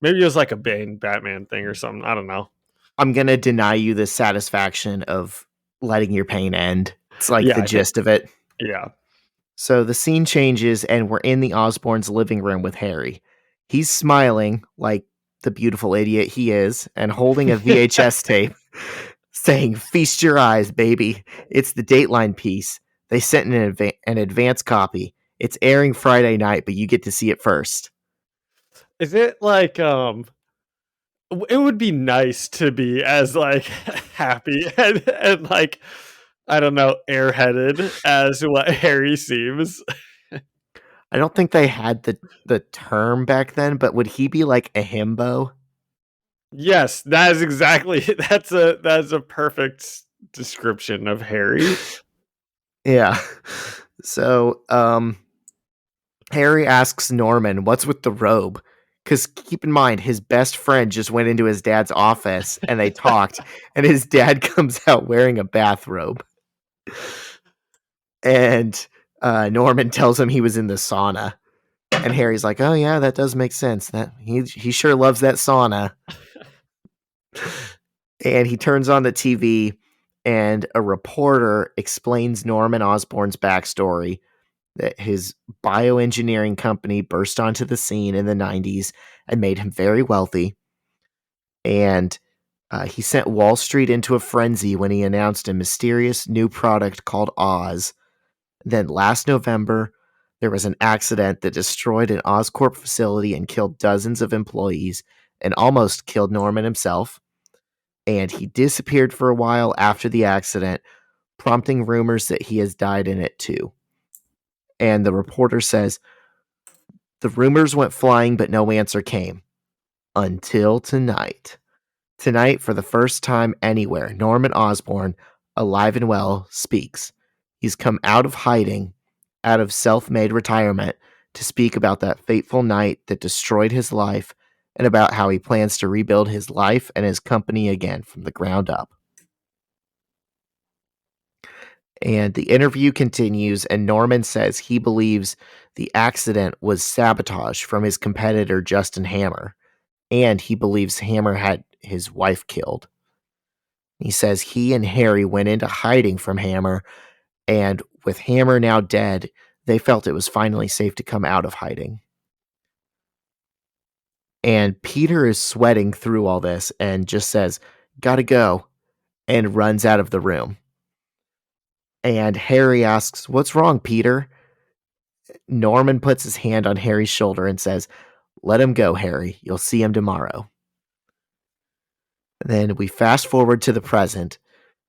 Maybe it was like a Bane Batman thing or something. I don't know. I'm gonna deny you the satisfaction of letting your pain end. It's like the gist of it. Yeah. So the scene changes, and we're in the Osborns' living room with Harry. He's smiling like the beautiful idiot he is, and holding a VHS tape, saying, "Feast your eyes, baby. It's the Dateline piece. They sent an advance copy. It's airing Friday night, but you get to see it first." Is it like it would be nice to be as like happy and like, I don't know, airheaded as what Harry seems. I don't think they had the term back then, but would he be like a himbo? Yes, that is exactly, that's a perfect description of Harry. Yeah. So, Harry asks Norman, what's with the robe? Because keep in mind, his best friend just went into his dad's office and they talked, and his dad comes out wearing a bathrobe. And Norman tells him he was in the sauna. And Harry's like, oh yeah, that does make sense. That he sure loves that sauna. And he turns on the TV, and a reporter explains Norman Osborn's backstory, that his bioengineering company burst onto the scene in the 90s and made him very wealthy. And he sent Wall Street into a frenzy when he announced a mysterious new product called Oz. Then last November, there was an accident that destroyed an Oscorp facility and killed dozens of employees and almost killed Norman himself. And he disappeared for a while after the accident, prompting rumors that he has died in it too. And the reporter says, the rumors went flying, but no answer came. Until tonight. Tonight, for the first time anywhere, Norman Osborn, alive and well, speaks. He's come out of hiding, out of self-made retirement, to speak about that fateful night that destroyed his life, and about how he plans to rebuild his life and his company again from the ground up. And the interview continues, and Norman says he believes the accident was sabotage from his competitor Justin Hammer, and he believes Hammer had his wife killed. He says he and Harry went into hiding from Hammer, and with Hammer now dead, they felt it was finally safe to come out of hiding. And Peter is sweating through all this and just says, "Gotta go," and runs out of the room. And Harry asks, "What's wrong, Peter?" Norman puts his hand on Harry's shoulder and says, "Let him go, Harry. You'll see him tomorrow." Then we fast forward to the present.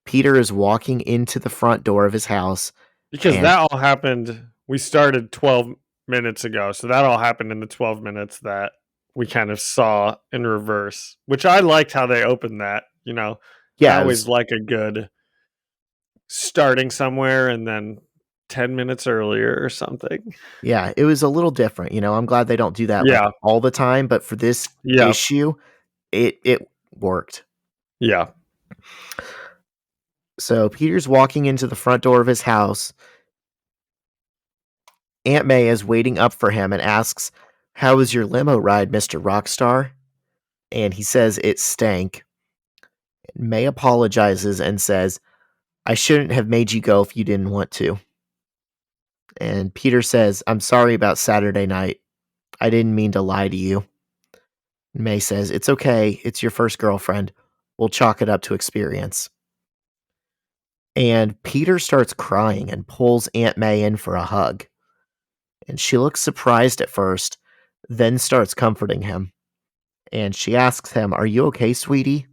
Peter is walking into the front door of his house. Because and that all happened, we started 12 minutes ago. So that all happened in the 12 minutes that we kind of saw in reverse, which I liked how they opened that. I yeah, always like a good starting somewhere and then 10 minutes earlier or something. it was a little different. I'm glad they don't do that Yeah. all the time, but for this Yeah. issue, it worked. Yeah. So Peter's walking into the front door of his house. Aunt May is waiting up for him and asks, "How was your limo ride, Mr. Rockstar?" And he says it stank. May apologizes and says, "I shouldn't have made you go if you didn't want to." And Peter says, "I'm sorry about Saturday night. I didn't mean to lie to you." May says, "It's okay. It's your first girlfriend. We'll chalk it up to experience." And Peter starts crying and pulls Aunt May in for a hug. And she looks surprised at first, then starts comforting him. And she asks him, "Are you okay, sweetie?"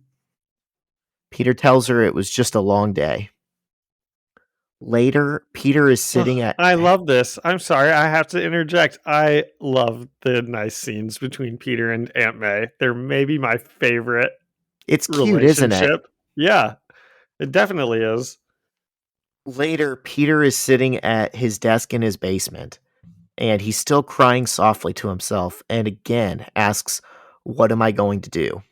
Peter tells her it was just a long day. Later, Peter is sitting at... I love this. I'm sorry, I have to interject. I love the nice scenes between Peter and Aunt May. They're maybe my favorite It's cute, isn't it? relationship. Yeah, it definitely is. Later, Peter is sitting at his desk in his basement, and he's still crying softly to himself, and again asks, "What am I going to do?"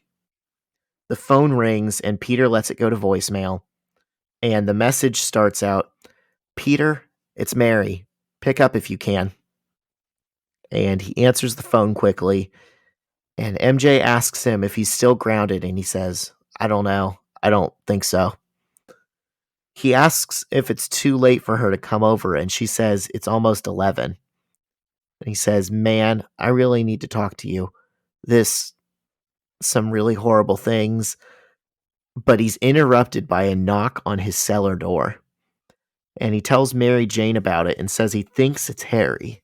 The phone rings, and Peter lets it go to voicemail, and the message starts out, "Peter, it's Mary. Pick up if you can." And he answers the phone quickly, and MJ asks him if he's still grounded, and he says, "I don't know. I don't think so." He asks if it's too late for her to come over, and she says it's almost 11. And he says, "Man, I really need to talk to you. Some really horrible things." But he's interrupted by a knock on his cellar door. And he tells Mary Jane about it and says he thinks it's Harry.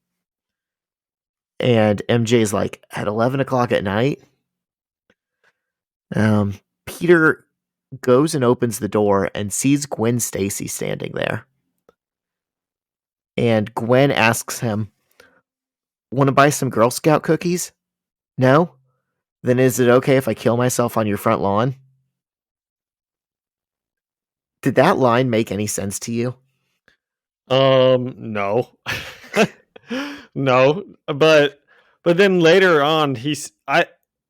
And MJ's like, "At 11 o'clock at night?" Peter goes and opens the door and sees Gwen Stacy standing there. And Gwen asks him, "Want to buy some Girl Scout cookies?" "No? Then is it okay if I kill myself on your front lawn?" Did that line make any sense to you? No. No, but then later on is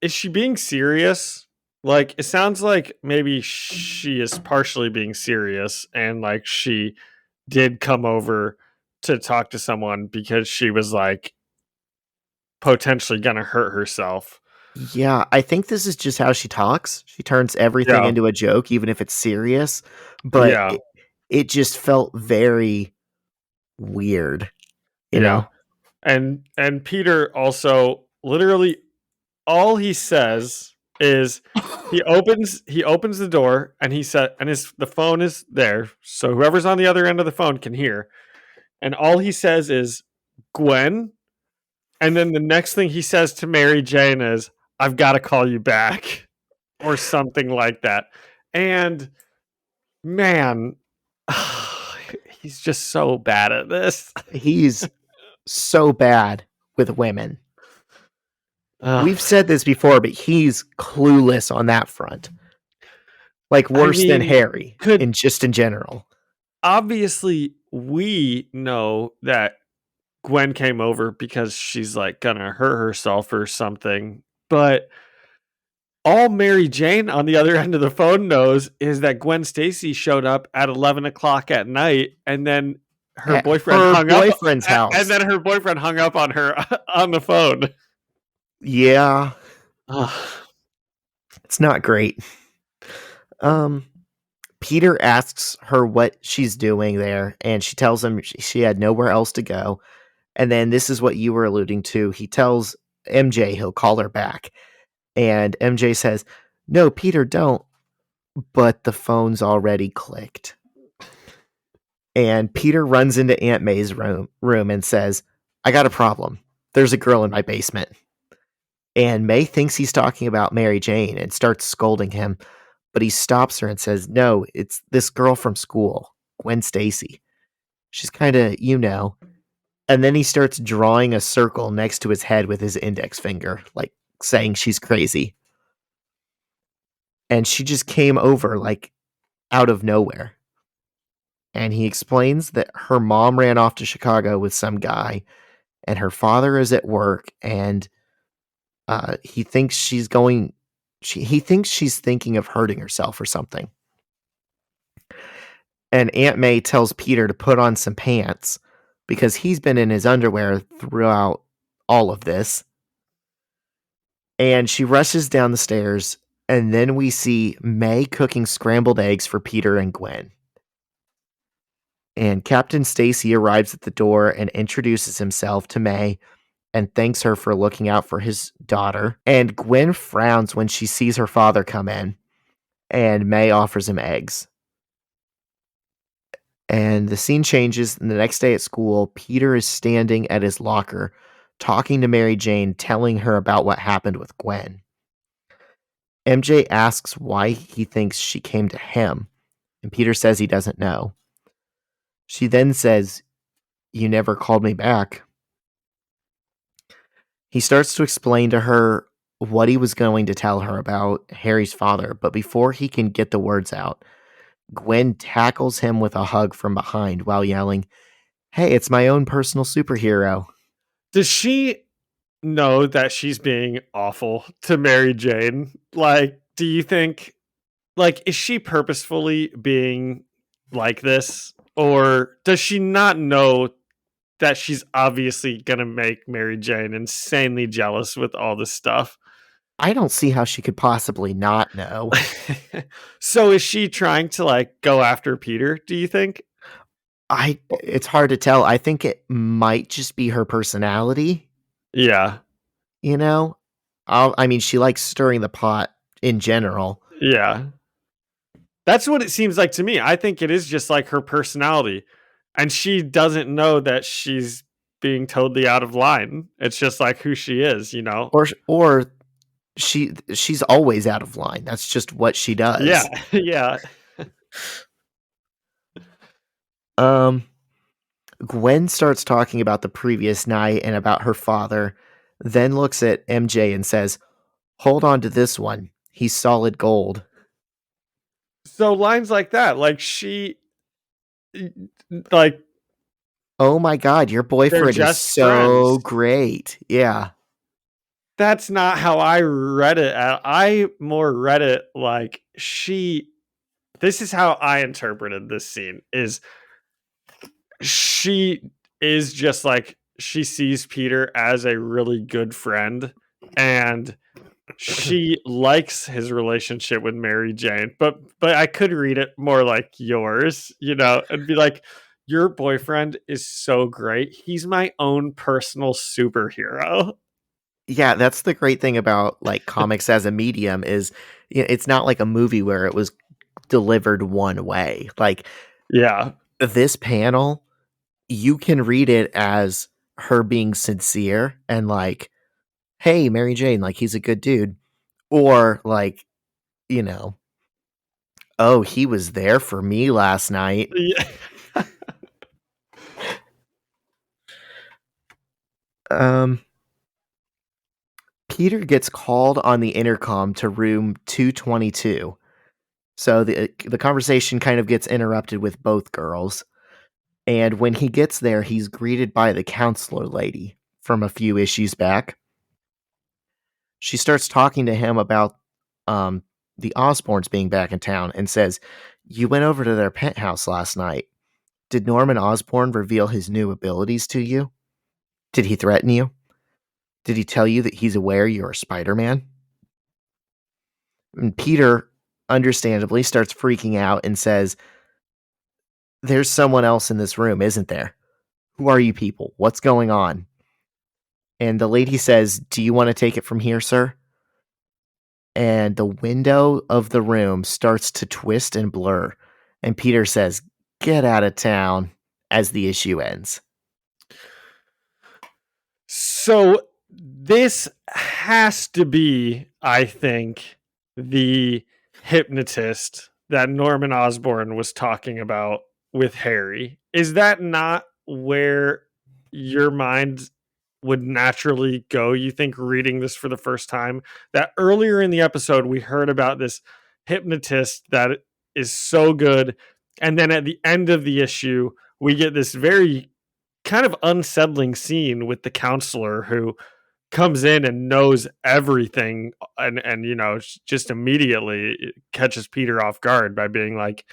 she being serious? Like, it sounds like maybe she is partially being serious, and like she did come over to talk to someone because she was like potentially gonna hurt herself. Yeah, I think this is just how she talks. She turns everything Yeah. into a joke, even if it's serious. But Yeah. it just felt very weird, you Yeah. know? And Peter also literally all he says is he opens the door and he said and the phone is there, so whoever's on the other end of the phone can hear. And all he says is Gwen, and then the next thing he says to Mary Jane is, "I've got to call you back," or something like that. And man, he's just so bad at this. He's so bad with women. Ugh. We've said this before, but he's clueless on that front. Like I worse than mean, Harry could in general. obviously we know that Gwen came over because she's like gonna hurt herself or something. But all Mary Jane on the other end of the phone knows is that Gwen Stacy showed up at 11 o'clock at night, and then her At boyfriend her hung up, boyfriend's house. and then her boyfriend hung up on her on the phone. Yeah, Ugh. it's not great. Peter asks her what she's doing there, and she tells him she had nowhere else to go. And then this is what you were alluding to. He tells MJ he'll call her back. And MJ says, "No, Peter, don't." But the phone's already clicked. And Peter runs into Aunt May's room and says, "I got a problem. There's a girl in my basement." And May thinks he's talking about Mary Jane and starts scolding him, but he stops her and says, "No, it's this girl from school, Gwen Stacy. She's kind of, And then he starts drawing a circle next to his head with his index finger, like saying she's crazy. And she just came over, like, out of nowhere. And he explains that her mom ran off to Chicago with some guy, and her father is at work, and he thinks she's going. He thinks she's thinking of hurting herself or something. And Aunt May tells Peter to put on some pants because he's been in his underwear throughout all of this. And she rushes down the stairs, and then we see May cooking scrambled eggs for Peter and Gwen. And Captain Stacy arrives at the door and introduces himself to May and thanks her for looking out for his daughter. And Gwen frowns when she sees her father come in, and May offers him eggs. And the scene changes, and the next day at school, Peter is standing at his locker, talking to Mary Jane, telling her about what happened with Gwen. MJ asks why he thinks she came to him, and Peter says he doesn't know. She then says, "You never called me back." He starts to explain to her what he was going to tell her about Harry's father, but before he can get the words out, Gwen tackles him with a hug from behind while yelling, "Hey, it's my own personal superhero." Does she know that she's being awful to Mary Jane? Like, do you think, like, is she purposefully being like this? Or does she not know that she's obviously going to make Mary Jane insanely jealous with all this stuff? I don't see how she could possibly not know. So is she trying to, like, go after Peter, do you think? It's hard to tell. I think it might just be her personality, Yeah. you know? I mean, she likes stirring the pot in general. Yeah. That's what it seems like to me. I think it is just like her personality. And she doesn't know that she's being totally out of line. It's just like who she is, you know? Or she's always out of line. That's just what she Yeah. does. Yeah. Gwen starts talking about the previous night and about her father, then looks at MJ and says, "Hold on to this one. He's solid gold." So lines like that, like like Oh my god, your they're boyfriend is just so friends. great. Yeah. That's not how I read it. I more read it like this is how I interpreted this scene is she is just like she sees Peter as a really good friend and she likes his relationship with Mary Jane, but I could read it more like yours, and be like, your boyfriend is so great. He's my own personal superhero. Yeah, that's the great thing about like comics as a medium is it's not like a movie where it was delivered one way. Like Yeah. this panel, you can read it as her being sincere and like, "Hey, Mary Jane, like he's a good dude." Or like, you know, "Oh, he was there for me last night." Yeah. Um Peter gets called on the intercom to room 222. So the conversation kind of gets interrupted with both girls. And when he gets there, he's greeted by the counselor lady from a few issues back. She starts talking to him about um, the Osborns being back in town and says, "You went over to their penthouse last night. Did Norman Osborn reveal his new abilities to you? Did he threaten you? Did he tell you that he's aware you're Spider-Man?" And Peter understandably, starts freaking out and says, "There's someone else in this room, isn't there? Who are you people? What's going on?" And the lady says, "Do you want to take it from here, sir?" And the window of the room starts to twist and blur. And Peter says, "Get out of town," as the issue ends. So this has to be, I think, the hypnotist that Norman Osborn was talking about with Harry. Is that not where your mind would naturally go? You think reading this for the first time, that earlier in the episode we heard about this hypnotist that is so good, and then at the end of the issue we get this very kind of unsettling scene with the counselor who comes in and knows everything, and just immediately catches Peter off guard by being like,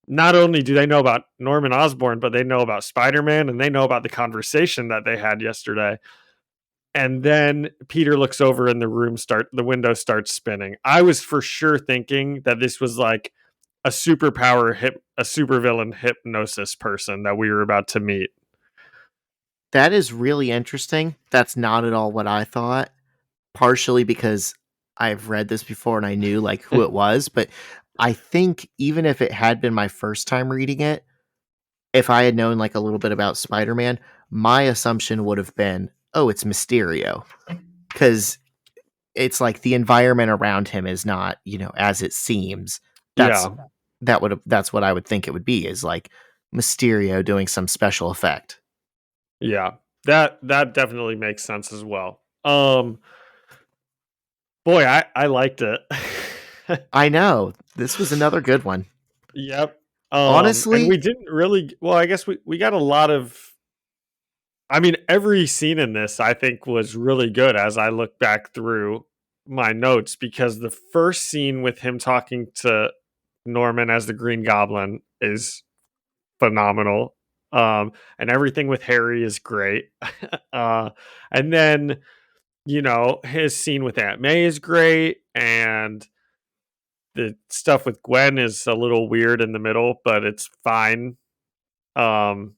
not only do they know about Norman Osborn, but they know about Spider-Man, and they know about the conversation that they had yesterday. And then Peter looks over and the window starts spinning. I was for sure thinking that this was like a supervillain hypnosis person that we were about to meet. That is really interesting. That's not at all what I thought, partially because I've read this before and I knew like who it was, but I think even if it had been my first time reading it, if I had known like a little bit about Spider-Man, my assumption would have been, "Oh, it's Mysterio." Cuz it's like the environment around him is not, as it seems. That's Yeah. that's what I would think it would be, is like Mysterio doing some special effect. Yeah, that definitely makes sense as well. Boy, I liked it. I know. This was another good one. Yep. And Honestly, we didn't really. Well, I guess we got a lot of. I mean, every scene in this I think was really good as I look back through my notes, because the first scene with him talking to Norman as the Green Goblin is phenomenal. And everything with Harry is great. And then his scene with Aunt May is great, and the stuff with Gwen is a little weird in the middle, but it's fine. Um,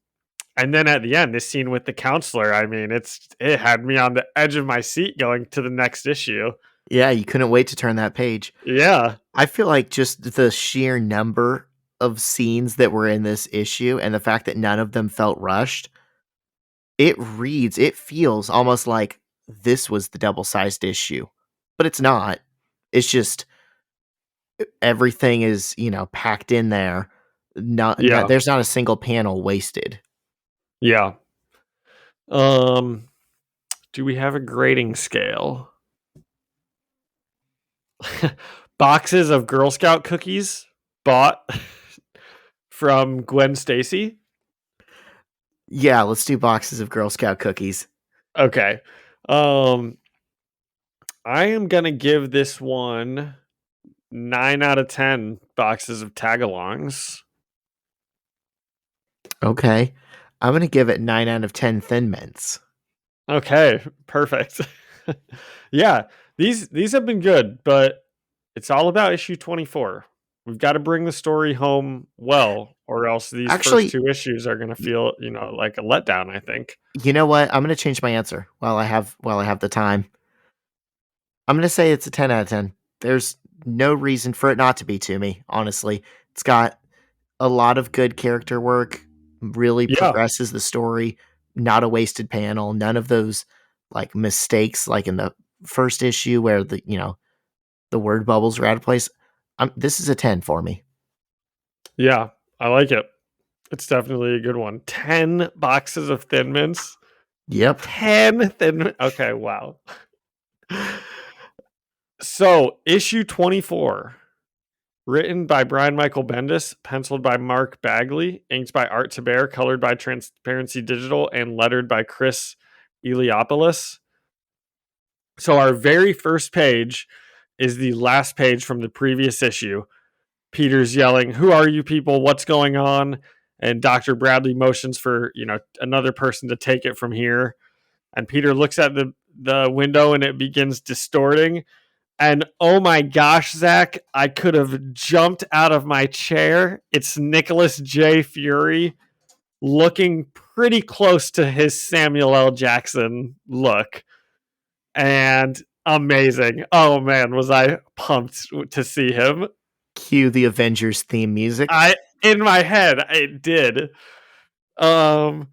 and then at the end, this scene with the counselor, I mean, it had me on the edge of my seat going to the next issue. yeah, you couldn't wait to turn that page. Yeah. I feel like just the sheer number of scenes that were in this issue and the fact that none of them felt rushed, it feels almost like this was the double-sized issue. But it's not. It's just everything is, packed in there. Not Yeah. there's not a single panel wasted. Yeah. Um, do we have a grading scale? Boxes of Girl Scout cookies bought from Gwen Stacy. Yeah, let's do boxes of Girl Scout cookies. Okay. I am gonna give this one 9 out of 10 boxes of tagalongs. Okay. I'm going to give it 9 out of 10 Thin Mints. Okay, perfect. Yeah, these have been good, but it's all about issue 24. We've got to bring the story home well, or else these first Actually, two issues are going to feel, like a letdown, I think. you know what? I'm going to change my answer while I have the time. I'm going to say it's a 10 out of 10. There's no reason for it not to be to me, honestly. It's got a lot of good character work, really Yeah. progresses the story, not a wasted panel, none of those like mistakes like in the first issue where the word bubbles are out of place. This is a 10 for me. Yeah, I like it. It's definitely a good one. 10 boxes of Thin Mints. Yep. 10 Thin. Okay, wow. So, issue 24, written by Brian Michael Bendis, penciled by Mark Bagley, inked by Art Taber, colored by Transparency Digital, and lettered by Chris Eliopoulos. So, our very first page is the last page from the previous issue. Peter's yelling, "Who are you people? What's going on?" And Dr. Bradley motions for, another person to take it from here. And Peter looks at the window and it begins distorting. And oh my gosh, Zach, I could have jumped out of my chair. It's Nicholas J. Fury looking pretty close to his Samuel L. Jackson look. And amazing. Oh man, was I pumped to see him. Cue the Avengers theme music. In my head, it did. And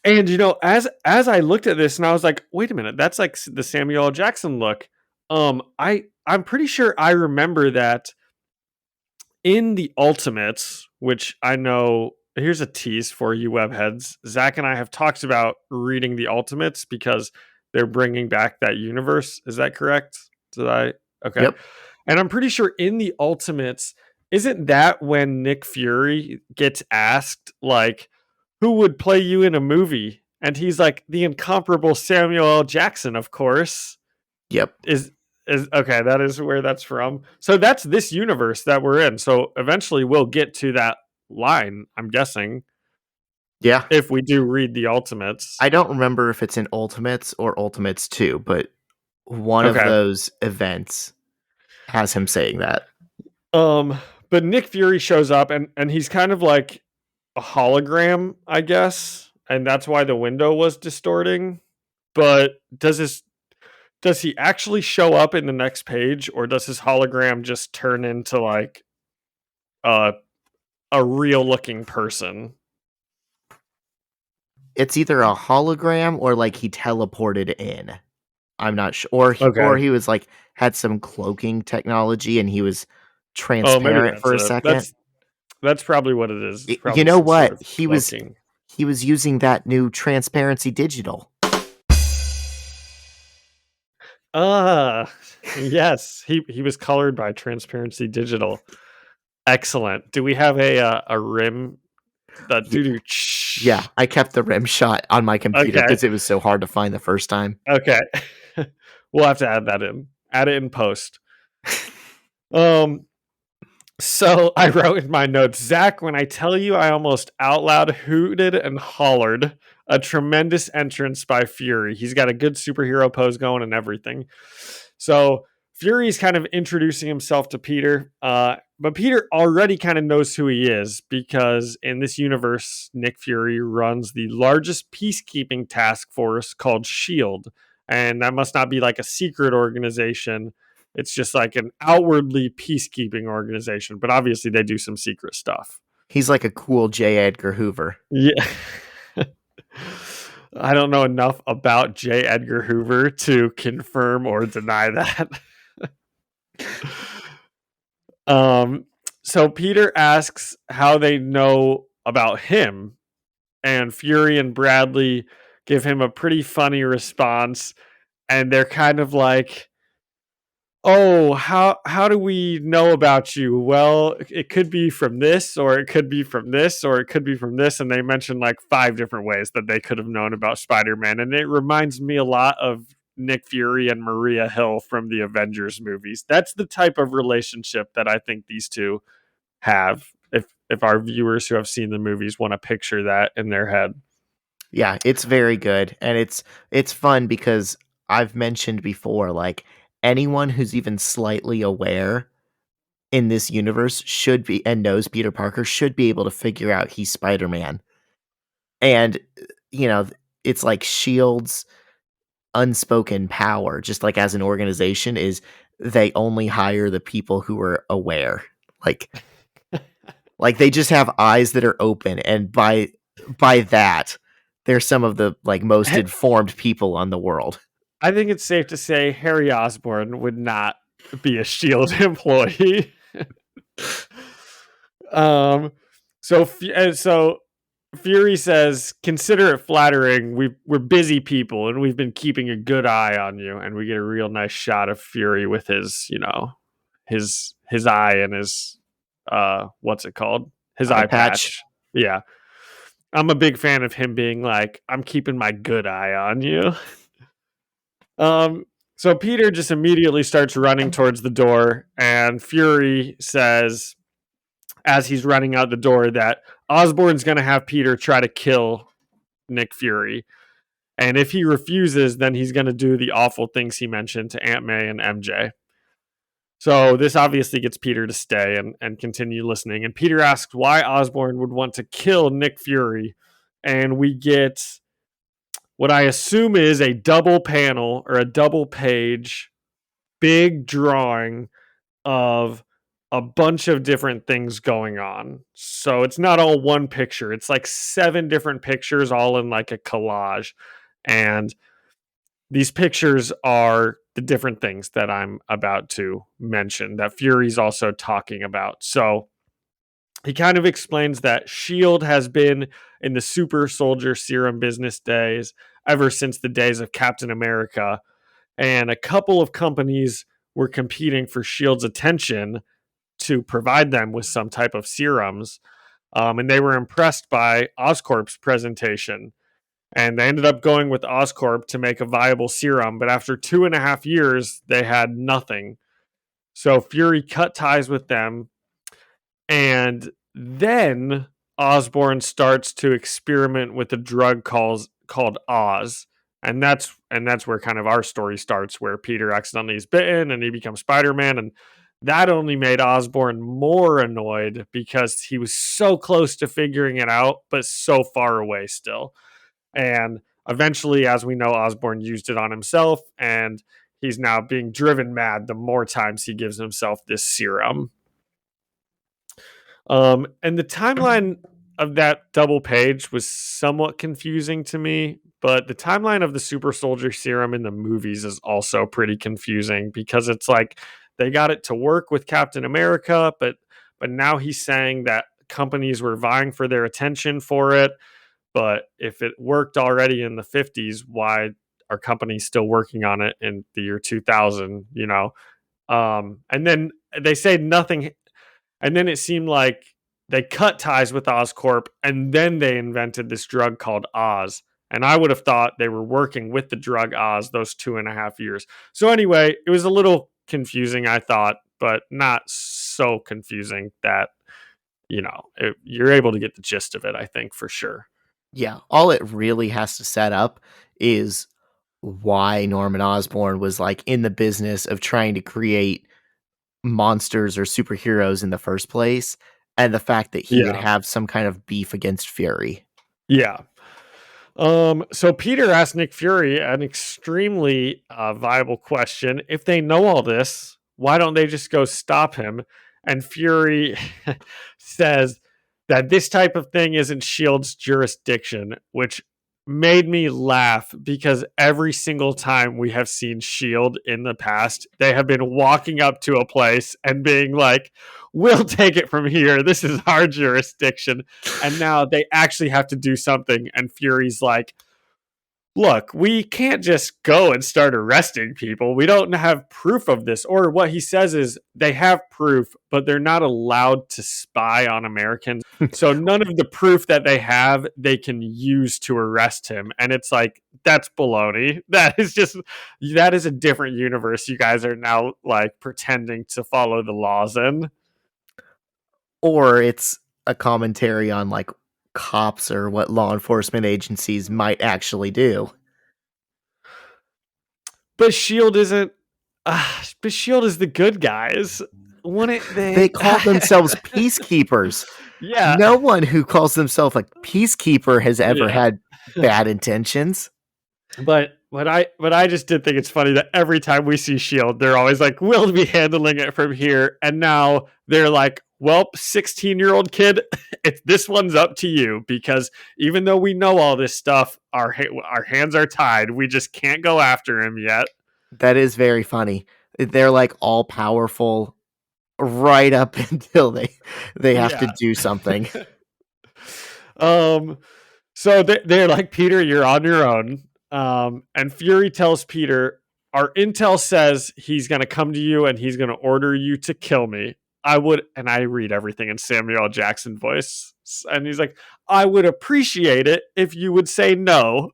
as I looked at this and I was like, wait a minute, that's like the Samuel L. Jackson look. I'm pretty sure I remember that in the Ultimates, which I know, here's a tease for you webheads. Zach and I have talked about reading the Ultimates because they're bringing back that universe. Is that correct? Okay. Yep. And I'm pretty sure in the Ultimates, isn't that when Nick Fury gets asked, like, who would play you in a movie? And he's like, the incomparable Samuel L. Jackson, of course. Yep. Is okay, that is where that's from. So that's this universe that we're in. So eventually we'll get to that line, I'm guessing. Yeah. If we do read the Ultimates. I don't remember if it's in Ultimates or Ultimates 2, but one of those events has him saying that. But Nick Fury shows up and he's kind of like a hologram, I guess. And that's why the window was distorting. But does he actually show up in the next page, or does his hologram just turn into like a real looking person? It's either a hologram or like he teleported in. I'm not sure. Or he was like had some cloaking technology and he was transparent for a second. That's probably what it is. You know what? He was using that new transparency digital. Yes. He was colored by transparency digital. Excellent. Do we have a rim? Yeah, I kept the rim shot on my computer because it was so hard to find the first time. Okay. We'll have to add that in. Add it in post. So I wrote in my notes, Zach, when I tell you I almost out loud hooted and hollered, a tremendous entrance by Fury. He's got a good superhero pose going and everything. So Fury's kind of introducing himself to Peter, but Peter already kind of knows who he is because in this universe, Nick Fury runs the largest peacekeeping task force called SHIELD. And that must not be like a secret organization. It's just like an outwardly peacekeeping organization, but obviously they do some secret stuff. He's like a cool J. Edgar Hoover. Yeah. I don't know enough about J. Edgar Hoover to confirm or deny that. So Peter asks how they know about him, and Fury and Bradley give him a pretty funny response, and they're kind of like, oh, how do we know about you? Well, it could be from this, or it could be from this, or it could be from this. And they mentioned like 5 different ways that they could have known about Spider-Man. And it reminds me a lot of Nick Fury and Maria Hill from the Avengers movies. That's the type of relationship that I think these two have. If our viewers who have seen the movies want to picture that in their head. Yeah, it's very good. And it's fun because I've mentioned before, like, anyone who's even slightly aware in this universe should be, and knows Peter Parker, should be able to figure out he's Spider-Man. And, it's like SHIELD's unspoken power, just like as an organization, is they only hire the people who are aware. Like they just have eyes that are open. And by that, they're some of the like most informed people on the world. I think it's safe to say Harry Osborn would not be a SHIELD employee. So Fury says, "Consider it flattering. We're busy people, and we've been keeping a good eye on you." And we get a real nice shot of Fury with his, his eye and his what's it called? His eye patch. Yeah, I'm a big fan of him being like, "I'm keeping my good eye on you." So Peter just immediately starts running towards the door, and Fury says, as he's running out the door, that Osborn's going to have Peter try to kill Nick Fury. And if he refuses, then he's going to do the awful things he mentioned to Aunt May and MJ. So this obviously gets Peter to stay and continue listening. And Peter asks why Osborn would want to kill Nick Fury. And we get what I assume is a double panel or a double page, big drawing of a bunch of different things going on. So it's not all one picture. It's like 7 different pictures all in like a collage. And these pictures are the different things that I'm about to mention that Fury's also talking about. So he kind of explains that S.H.I.E.L.D. has been in the super soldier serum business days ever since the days of Captain America. And a couple of companies were competing for S.H.I.E.L.D.'s attention to provide them with some type of serums. And they were impressed by Oscorp's presentation. And they ended up going with Oscorp to make a viable serum. But after 2.5 years, they had nothing. So Fury cut ties with them. And then Osborn starts to experiment with a drug called Oz. And that's where kind of our story starts, where Peter accidentally is bitten and he becomes Spider-Man. And that only made Osborn more annoyed because he was so close to figuring it out, but so far away still. And eventually, as we know, Osborn used it on himself, and he's now being driven mad the more times he gives himself this serum. And the timeline of that double page was somewhat confusing to me, but the timeline of the super soldier serum in the movies is also pretty confusing because it's like they got it to work with Captain America, but now he's saying that companies were vying for their attention for it. But if it worked already in the 50s, why are companies still working on it in the year 2000, you know? And then they say nothing. And then it seemed like they cut ties with Oscorp and then they invented this drug called Oz. And I would have thought they were working with the drug Oz those 2.5 years. So anyway, it was a little confusing, I thought, but not so confusing that, you're able to get the gist of it, I think, for sure. Yeah, all it really has to set up is why Norman Osborn was like in the business of trying to create monsters or superheroes in the first place, and the fact that he would have some kind of beef against Fury. Yeah. So Peter asked Nick Fury an extremely viable question. If they know all this, why don't they just go stop him? And Fury says that this type of thing isn't S.H.I.E.L.D.'s jurisdiction, which made me laugh because every single time we have seen S.H.I.E.L.D. in the past, they have been walking up to a place and being like, we'll take it from here. This is our jurisdiction. And now they actually have to do something. And Fury's like, look, we can't just go and start arresting people. We don't have proof of this. Or what he says is they have proof, but they're not allowed to spy on Americans. So none of the proof that they have, they can use to arrest him. And it's like, that's baloney. That is a different universe you guys are now like pretending to follow the laws in. Or it's a commentary on like cops or what law enforcement agencies might actually do. But S.H.I.E.L.D. isn't. But S.H.I.E.L.D. is the good guys. Wouldn't they? They call themselves peacekeepers. Yeah. No one who calls themselves a peacekeeper has ever had bad intentions. But I just did think it's funny that every time we see S.H.I.E.L.D., they're always like, we'll be handling it from here. And now they're like, well, 16-year-old kid, this one's up to you, because even though we know all this stuff, our hands are tied. We just can't go after him yet. That is very funny. They're like all powerful right up until they have to do something. So they're like, Peter, you're on your own. And Fury tells Peter, our intel says he's going to come to you and he's going to order you to kill me. I read everything in Samuel L. Jackson voice. And he's like, I would appreciate it if you would say no.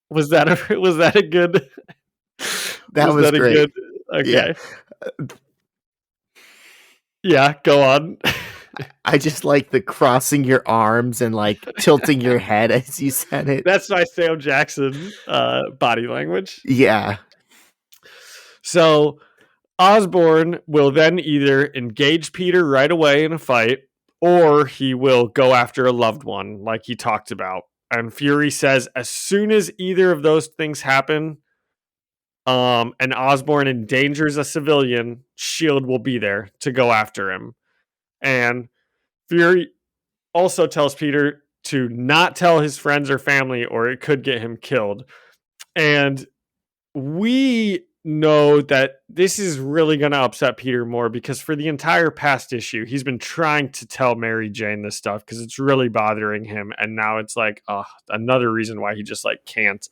Was that a good? That was great. Good? Okay. Yeah, go on. I just like the crossing your arms and like tilting your head as you said it. That's my Sam Jackson body language. Yeah. So Osborn will then either engage Peter right away in a fight, or he will go after a loved one, like he talked about. And Fury says as soon as either of those things happen, and Osborn endangers a civilian, Shield will be there to go after him. And Fury also tells Peter to not tell his friends or family, or it could get him killed. And we know that this is really going to upset Peter more, because for the entire past issue, he's been trying to tell Mary Jane this stuff because it's really bothering him. And now it's like, another reason why he just like can't.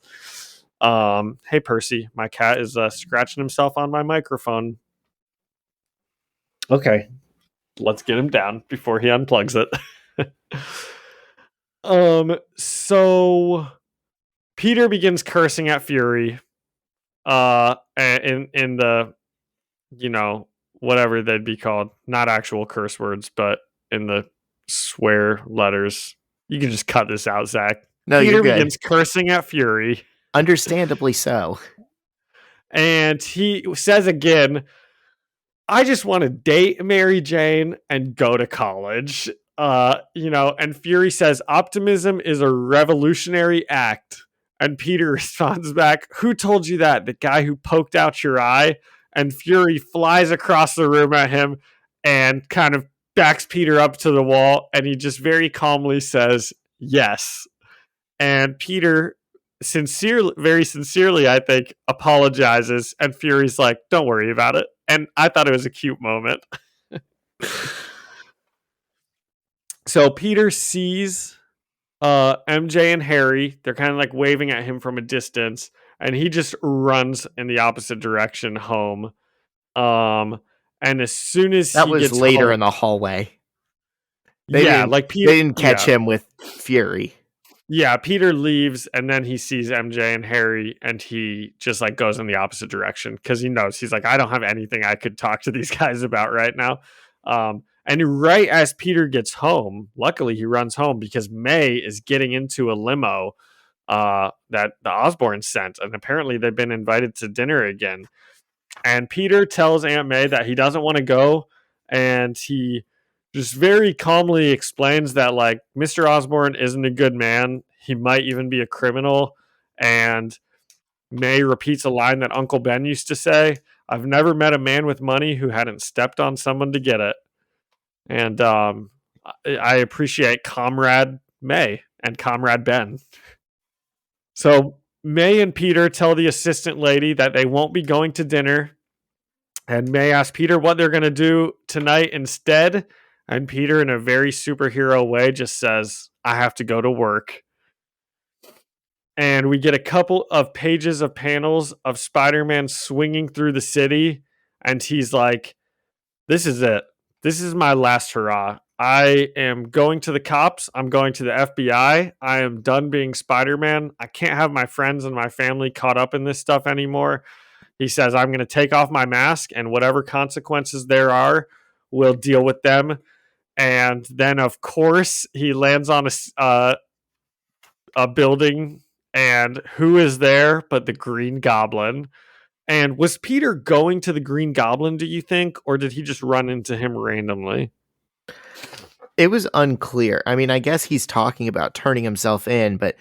Hey, Percy, my cat is scratching himself on my microphone. Okay, let's get him down before he unplugs it. So Peter begins cursing at Fury. In the, whatever they'd be called, not actual curse words, but in the swear letters. You can just cut this out, Zach. No, Peter you're good. begins cursing at Fury. Understandably so. And he says again, I just want to date Mary Jane and go to college. And Fury says, optimism is a revolutionary act. And Peter responds back, who told you that? The guy who poked out your eye? And Fury flies across the room at him and kind of backs Peter up to the wall. And he just very calmly says, yes. And Peter very sincerely, I think, apologizes. And Fury's like, don't worry about it. And I thought it was a cute moment. So Peter sees MJ and Harry. They're kind of like waving at him from a distance, and he just runs in the opposite direction home. And as soon as that he was gets later home, in the hallway. Peter, they didn't catch him with Fury. Yeah, Peter leaves, and then he sees MJ and Harry, and he just like goes in the opposite direction because he knows, he's like, I don't have anything I could talk to these guys about right now. And right as Peter gets home, luckily he runs home because May is getting into a limo that the Osborns sent, and apparently they've been invited to dinner again. And Peter tells Aunt May that he doesn't want to go, and he just very calmly explains that like Mr. Osborn isn't a good man. He might even be a criminal. And May repeats a line that Uncle Ben used to say, I've never met a man with money who hadn't stepped on someone to get it. And I appreciate Comrade May and Comrade Ben. So May and Peter tell the assistant lady that they won't be going to dinner. And May asks Peter what they're going to do tonight instead. And Peter, in a very superhero way, just says, I have to go to work. And we get a couple of pages of panels of Spider-Man swinging through the city. And he's like, this is it. This is my last hurrah. I am going to the cops. I'm going to the FBI. I am done being Spider-Man. I can't have my friends and my family caught up in this stuff anymore. He says, I'm going to take off my mask, and whatever consequences there are, we'll deal with them. And then, of course, he lands on a building, and who is there but the Green Goblin? And was Peter going to the Green Goblin, do you think, or did he just run into him randomly? It was unclear. I mean, I guess he's talking about turning himself in, but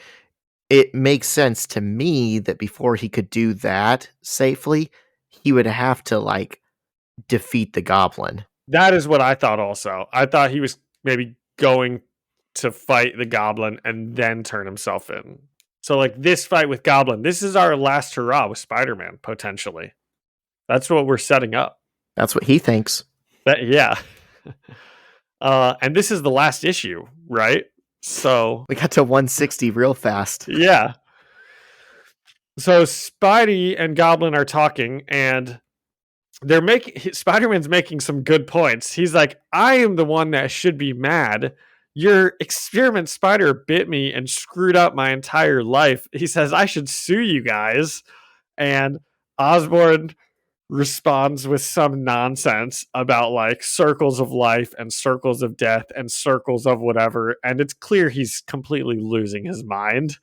it makes sense to me that before he could do that safely, he would have to, like, defeat the Goblin. That is what I thought also. I thought he was maybe going to fight the Goblin and then turn himself in. So, like, this fight with Goblin, this is our last hurrah with Spider-Man, potentially. That's what we're setting up. That's what he thinks. Yeah. And this is the last issue, right? So we got to 160 real fast. Yeah. So Spidey and Goblin are talking, and Spider-Man's making some good points. He's like, I am the one that should be mad. Your experiment spider bit me and screwed up my entire life. He says, I should sue you guys. And Osborn responds with some nonsense about like circles of life and circles of death and circles of whatever. And it's clear he's completely losing his mind.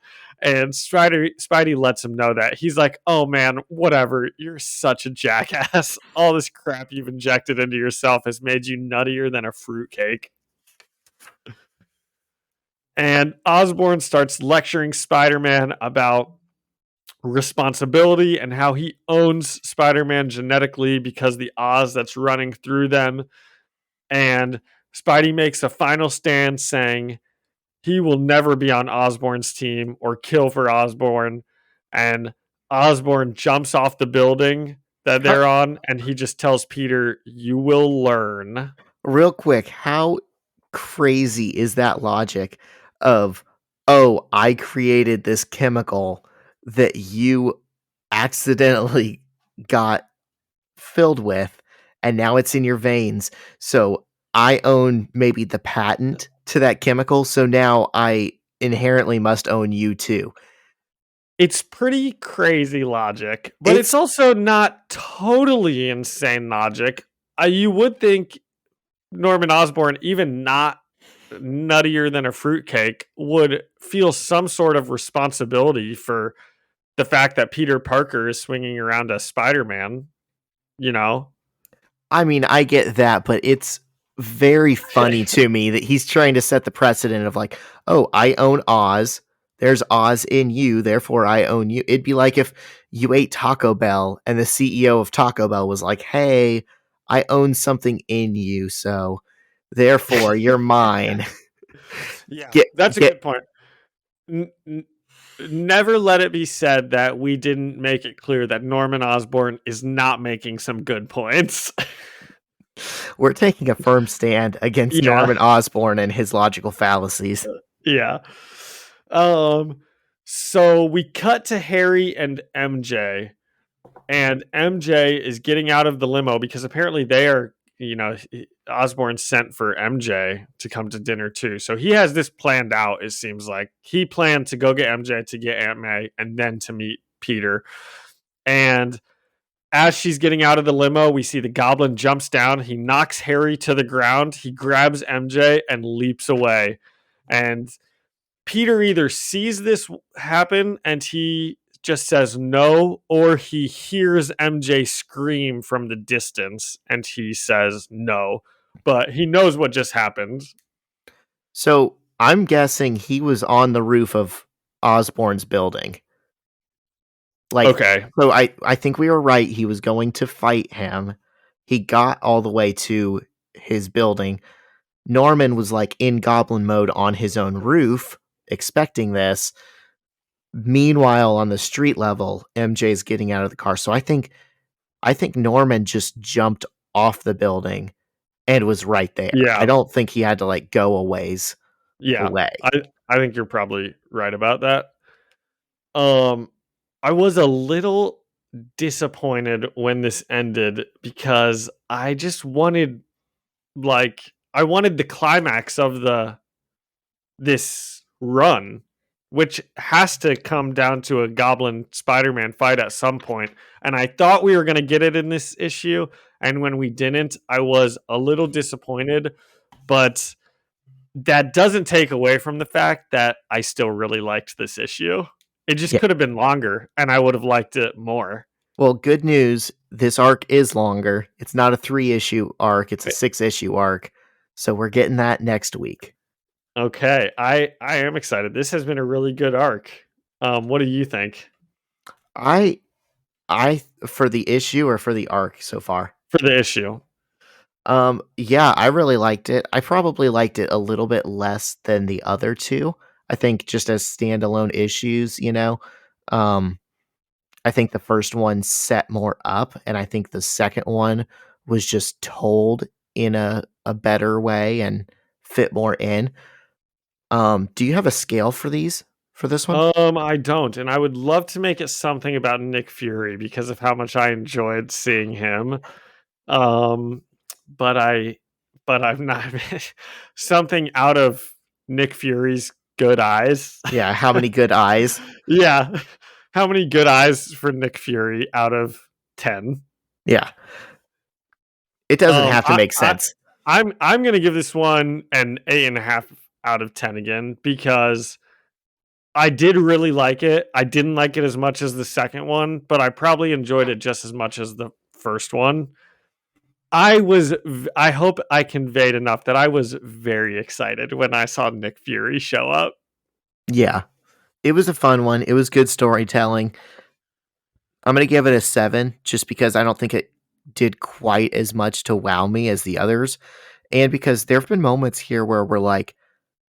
And Spidey lets him know that. He's like, oh man, whatever. You're such a jackass. All this crap you've injected into yourself has made you nuttier than a fruitcake. And Osborn starts lecturing Spider-Man about responsibility and how he owns Spider-Man genetically because the Oz that's running through them. And Spidey makes a final stand saying he will never be on Osborn's team or kill for Osborn. And Osborn jumps off the building that they're on, and he just tells Peter, "You will learn." Real quick, how crazy is that logic of, oh, I created this chemical that you accidentally got filled with, and now it's in your veins. So I own maybe the patent to that chemical, so now I inherently must own you too. It's pretty crazy logic, but it's It's also not totally insane logic. You would think Norman Osborn, even not nuttier than a fruitcake, would feel some sort of responsibility for the fact that Peter Parker is swinging around a Spider-Man, you know? I mean, I get that, but it's very funny to me that he's trying to set the precedent of like, oh, I own Oz. There's Oz in you, therefore I own you. It'd be like if you ate Taco Bell and the CEO of Taco Bell was like, hey, I own something in you, so therefore you're mine. Yeah, get that's a get good point. Never let it be said that we didn't make it clear that Norman Osborn is not making some good points. We're taking a firm stand against Yeah. Norman Osborn and his logical fallacies. Yeah. So we cut to Harry and MJ, and MJ is getting out of the limo because apparently they are, Osborn sent for MJ to come to dinner too. So he has this planned out, it seems like. He planned to go get MJ to get Aunt May and then to meet Peter. And as she's getting out of the limo, we see the goblin jumps down. He knocks Harry to the ground. He grabs MJ and leaps away. And Peter either sees this happen and he just says no, or he hears MJ scream from the distance and he says no. But he knows what just happened. So I'm guessing he was on the roof of Osborn's building. Like, Okay. so I think we were right. He was going to fight him. He got all the way to his building. Norman was like in goblin mode on his own roof, expecting this. Meanwhile, on the street level, MJ's getting out of the car. So I think Norman just jumped off the building and was right there. I Yeah. don't think he had to like go a ways Yeah. away. I think you're probably right about that. I was a little disappointed when this ended because I just wanted I wanted the climax of this run, which has to come down to a Goblin Spider-Man fight at some point. And I thought we were going to get it in this issue, and when we didn't, I was a little disappointed, but that doesn't take away from the fact that I still really liked this issue. It just Yeah. could have been longer and I would have liked it more. Well, good news. This arc is longer. It's not a 3-issue arc. It's a 6-issue arc. So we're getting that next week. Okay, I am excited. This has been a really good arc. What do you think I for the issue or for the arc so far? for the issue? Yeah, I really liked it. I probably liked it a little bit less than the other two. I think just as standalone issues, I think the first one set more up, and I think the second one was just told in a better way and fit more in. Do you have a scale for this one? I don't, and I would love to make it something about Nick Fury because of how much I enjoyed seeing him. Um, but I'm not something out of Nick Fury's good eyes. Yeah, how many good eyes? Yeah. How many good eyes for Nick Fury out of 10? Yeah. It doesn't have to I, make I sense. I'm gonna give this one an 8.5 out of 10 again because I did really like it. I didn't like it as much as the second one, but I probably enjoyed it just as much as the first one. I hope I conveyed enough that I was very excited when I saw Nick Fury show up. Yeah. It was a fun one. It was good storytelling. I'm going to give it a 7 just because I don't think it did quite as much to wow me as the others. And because there have been moments here where we're like,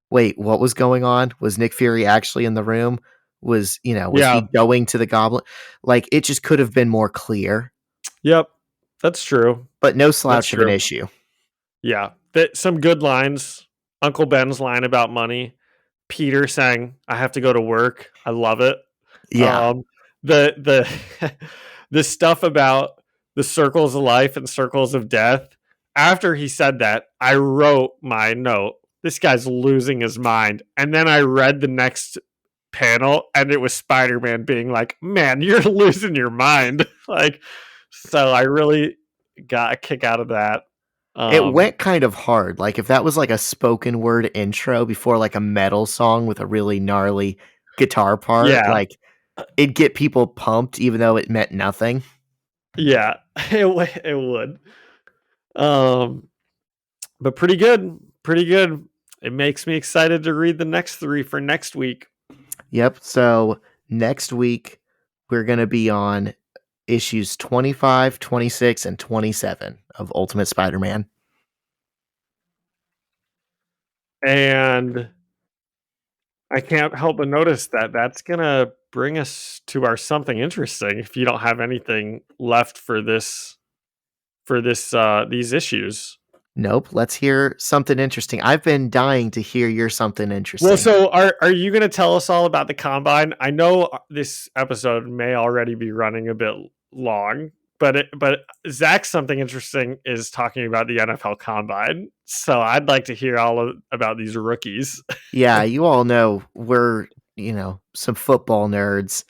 wait, what was going on? Was Nick Fury actually in the room? Was he Yeah. going to the Goblin? Like, it just could have been more clear, Yep. That's true. but no That's slouch of an true. issue. Yeah. Some good lines. Uncle Ben's line about money. Peter saying, "I have to go to work." I love it. Yeah. The the stuff about the circles of life and circles of death. After he said that, I wrote my note. This guy's losing his mind. And then I read the next panel, and it was Spider-Man being like, "Man, you're losing your mind." Like, so I really got a kick out of that. It went kind of hard. Like, if that was like a spoken word intro before like a metal song with a really gnarly guitar part, Yeah, like, it'd get people pumped even though it meant nothing. yeah, it would. Um, but pretty good, pretty good. It makes me excited to read the next 3 for next week. Yep. So next week, we're going to be on issues 25, 26, and 27 of Ultimate Spider-Man. And I can't help but notice that that's gonna bring us to our something interesting. If you don't have anything left for these issues. Nope. Let's hear something interesting. I've been dying to hear your something Well, interesting. so are you going to tell us all about the combine? I know this episode may already be running a bit long, but Zach's something interesting is talking about the NFL combine. So I'd like to hear about these rookies. Yeah, you all know we're, some football nerds.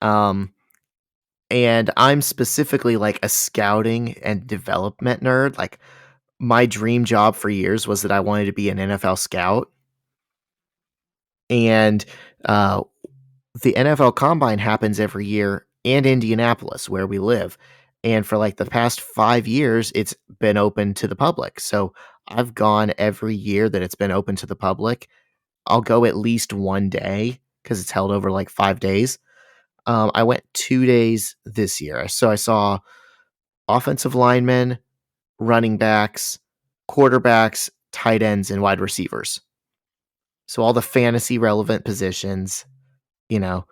And I'm specifically like a scouting and development nerd. Like, my dream job for years was that I wanted to be an NFL scout. And uh, the NFL Combine happens every year in Indianapolis, where we live. And for like the past 5 years, it's been open to the public. So I've gone every year that it's been open to the public. I'll go at least one day because it's held over like 5 days. I went 2 days this year. So I saw offensive linemen, running backs, quarterbacks, tight ends, and wide receivers. So all the fantasy relevant positions, you know,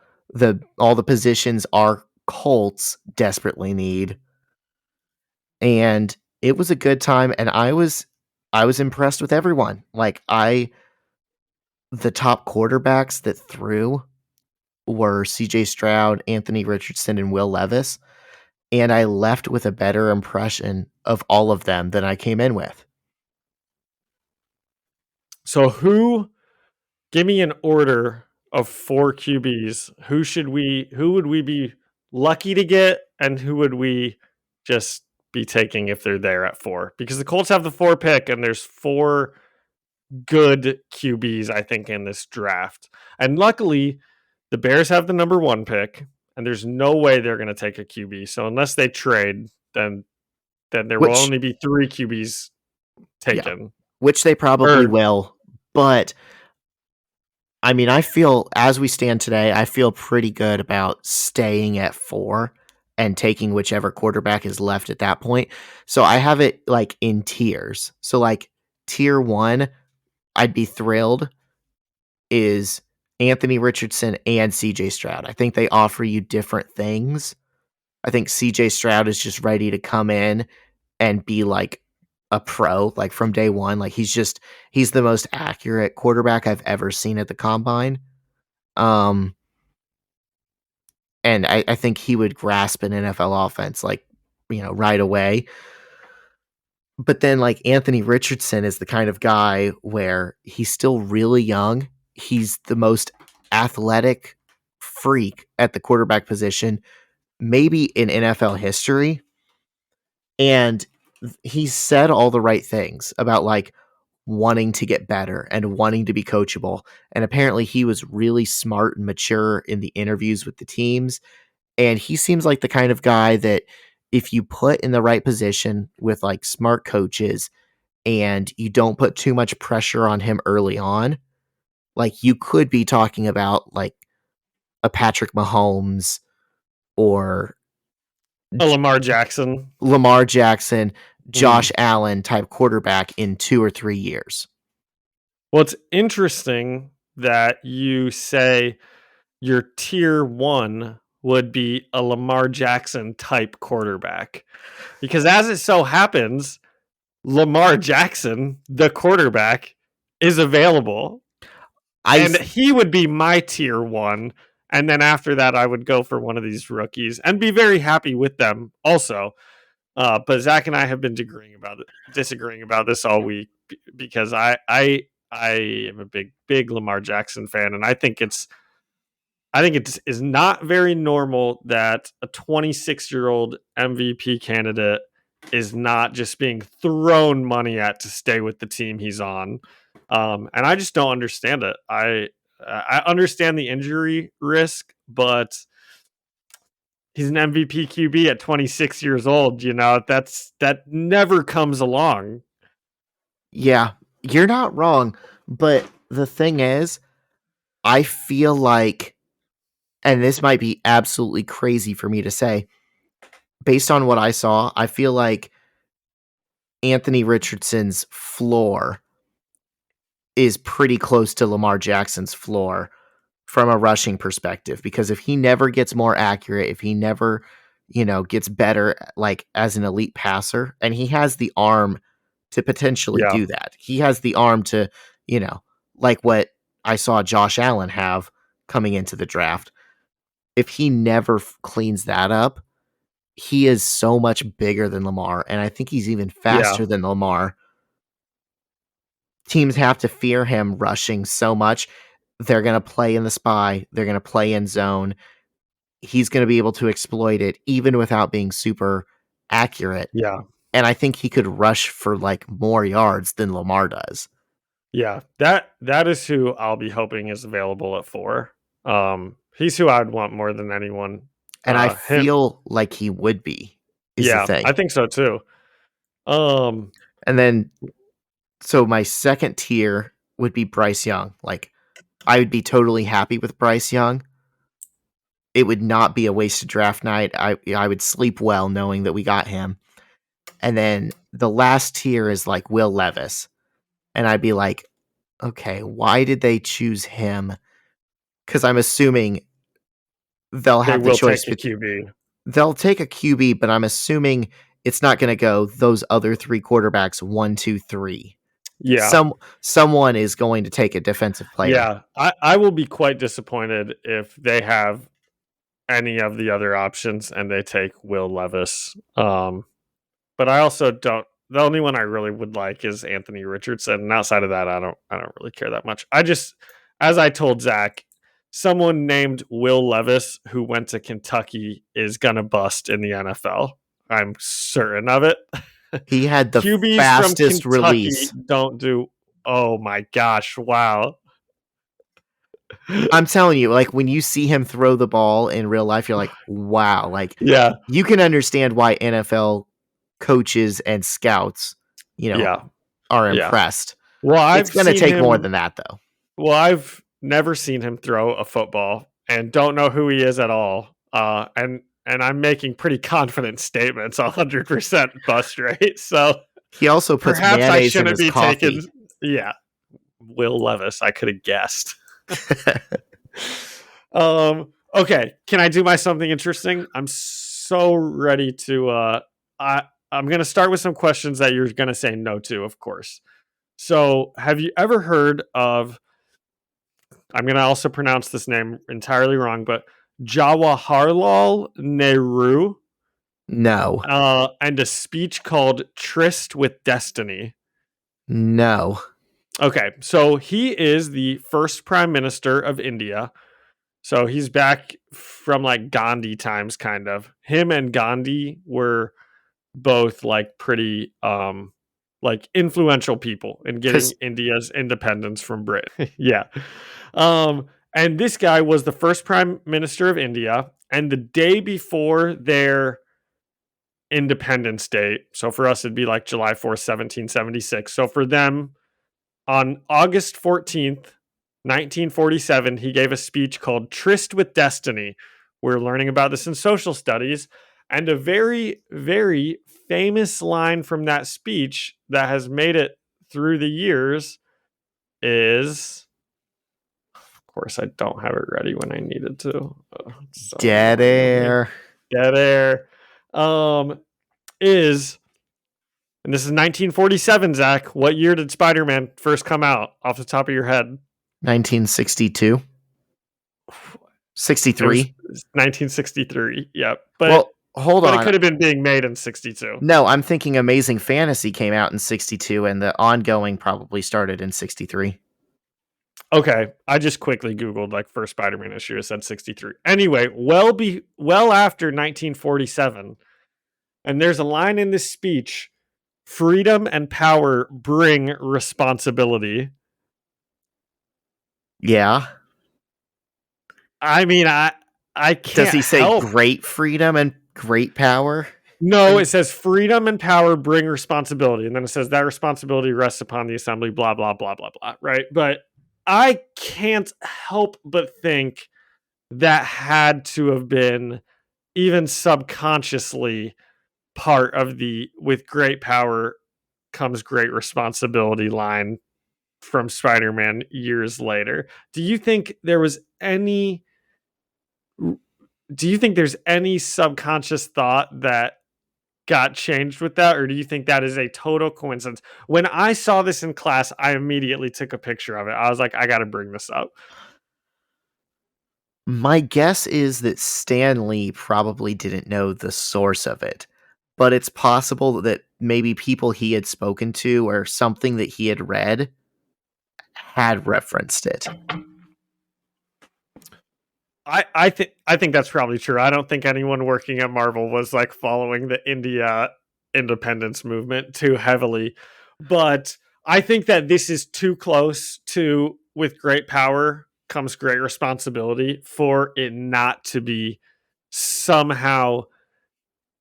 all the positions our Colts desperately need. And it was a good time, and I was impressed with everyone. Like, the top quarterbacks that threw were CJ Stroud, Anthony Richardson, and Will Levis. And I left with a better impression of all of them than I came in with. So give me an order of 4 QBs. Who would we be lucky to get, and who would we just be taking if they're there at 4? Because the Colts have the 4 pick, and there's 4 good QBs, I think, in this draft. And luckily, the Bears have the number 1 pick, and there's no way they're going to take a QB. So unless they trade, then there will Which, only be 3 QBs yeah, taken. which they probably will. But I mean, I feel, as we stand today, I feel pretty good about staying at 4 and taking whichever quarterback is left at that point. So I have it like in tiers. So like tier 1, I'd be thrilled, is Anthony Richardson and CJ Stroud. I think they offer you different things. I think CJ Stroud is just ready to come in and be like a pro, like from day one. Like, he's the most accurate quarterback I've ever seen at the combine. And I think he would grasp an NFL offense like, right away. But then like Anthony Richardson is the kind of guy where he's still really young. He's the most athletic freak at the quarterback position, maybe in NFL history. And he said all the right things about like wanting to get better and wanting to be coachable. And apparently he was really smart and mature in the interviews with the teams. And he seems like the kind of guy that if you put in the right position with like smart coaches and you don't put too much pressure on him early on, like you could be talking about like a Patrick Mahomes or A Lamar Jackson. Lamar Jackson, Mm. Josh Allen type quarterback in 2 or 3 years. Well, it's interesting that you say your tier 1 would be a Lamar Jackson type quarterback. Because as it so happens, Lamar Jackson, the quarterback, is available. And he would be my tier 1. And then after that, I would go for one of these rookies and be very happy with them also. But Zach and I have been disagreeing about this all week because I am a big Lamar Jackson fan, and I think it is not very normal that a 26-year-old MVP candidate is not just being thrown money at to stay with the team he's on. And I just don't understand it. I understand the injury risk, but he's an MVP QB at 26 years old. That never comes along. Yeah, you're not wrong. But the thing is, I feel like, and this might be absolutely crazy for me to say, based on what I saw, I feel like Anthony Richardson's floor is pretty close to Lamar Jackson's floor from a rushing perspective, because if he never gets more accurate, if he never, gets better like as an elite passer, and he has the arm to potentially Yeah, do that. He has the arm to, like what I saw Josh Allen have coming into the draft. If he never cleans that up, he is so much bigger than Lamar, and I think he's even yeah, faster than Lamar. Teams have to fear him rushing so much. They're going to play in the spy, they're going to play in zone. He's going to be able to exploit it even without being super accurate. yeah, And I think he could rush for like more yards than Lamar does. yeah. That is who I'll be hoping is available at 4. He's who I'd want more than anyone. And I Him. feel like he would be, is the Yeah, thing. I think so too. Um, And then, so my second tier would be Bryce Young. Like, I would be totally happy with Bryce Young. It would not be a wasted draft night. I would sleep well knowing that we got him. And then the last tier is like Will Levis. And I'd be like, okay, why did they choose him? Because I'm assuming they'll they have the will take choice. a QB. They'll take a QB, but I'm assuming it's not going to go those other 3 quarterbacks 1, 2, 3. Yeah, Someone is going to take a defensive player. yeah. I will be quite disappointed if they have any of the other options and they take Will Levis. But I also don't. The only one I really would like is Anthony Richardson. And outside of that, I don't really care that much. I just, as I told Zach, someone named Will Levis who went to Kentucky is gonna bust in the NFL. I'm certain of it. He had the QBs from fastest Kentucky release. don't do. Oh my gosh! Wow. I'm telling you, like when you see him throw the ball in real life, you're like, wow. Like Yeah, you can understand why NFL coaches and scouts, yeah, are yeah. impressed. Well, It's going to take more than that, though. Well, I've never seen him throw a football and don't know who he is at all. And I'm making pretty confident statements, 100% bust rate. So He also puts perhaps I mayonnaise in shouldn't his be coffee. taking. Yeah, Will Levis. I could have guessed. Okay, can I do my something interesting? I'm so ready to. I'm gonna start with some questions that you're gonna say no to, of course. So, have you ever heard of? I'm going to also pronounce this name entirely wrong, but Jawaharlal Nehru, No. and a speech called Tryst with Destiny. No. Okay, so he is the first prime minister of India. So he's back from like Gandhi times, kind of. Him and Gandhi were both like pretty like influential people in getting India's independence from Britain. Yeah. And this guy was the first prime minister of India, and the day before their Independence Day, so for us it'd be like July 4th, 1776. So for them, on August 14th, 1947, he gave a speech called Tryst with Destiny. We're learning about this in social studies. And a very, very famous line from that speech that has made it through the years is, of course, I don't have it ready when I needed to. So Dead air. Dead air. Is, and this is 1947, Zach. What year did Spider-Man first come out off the top of your head? 1962. 63. 1963. Yep. But well, hold on. It could have been being made in 62. No, I'm thinking Amazing Fantasy came out in 62 and the ongoing probably started in 63. Okay, I just quickly Googled like first Spider-Man issue. It said 63. Anyway, well after 1947, and there's a line in this speech: "Freedom and power bring responsibility." Yeah. I mean, I can't. Does he say help. Great freedom and great power? No, it says freedom and power bring responsibility, and then it says that responsibility rests upon the assembly. Blah blah blah blah blah. Right, but I can't help but think that had to have been even subconsciously part of the "with great power comes great responsibility" line from Spider-Man years later. Do you think there's any subconscious thought that got changed with that, or do you think that is a total coincidence? When I saw this in class, I immediately took a picture of it. I was like, I got to bring this up. My guess is that Stan Lee probably didn't know the source of it, but it's possible that maybe people he had spoken to or something that he had read had referenced it. I think that's probably true. I don't think anyone working at Marvel was like following the India independence movement too heavily, but I think that this is too close to "with great power comes great responsibility" for it not to be somehow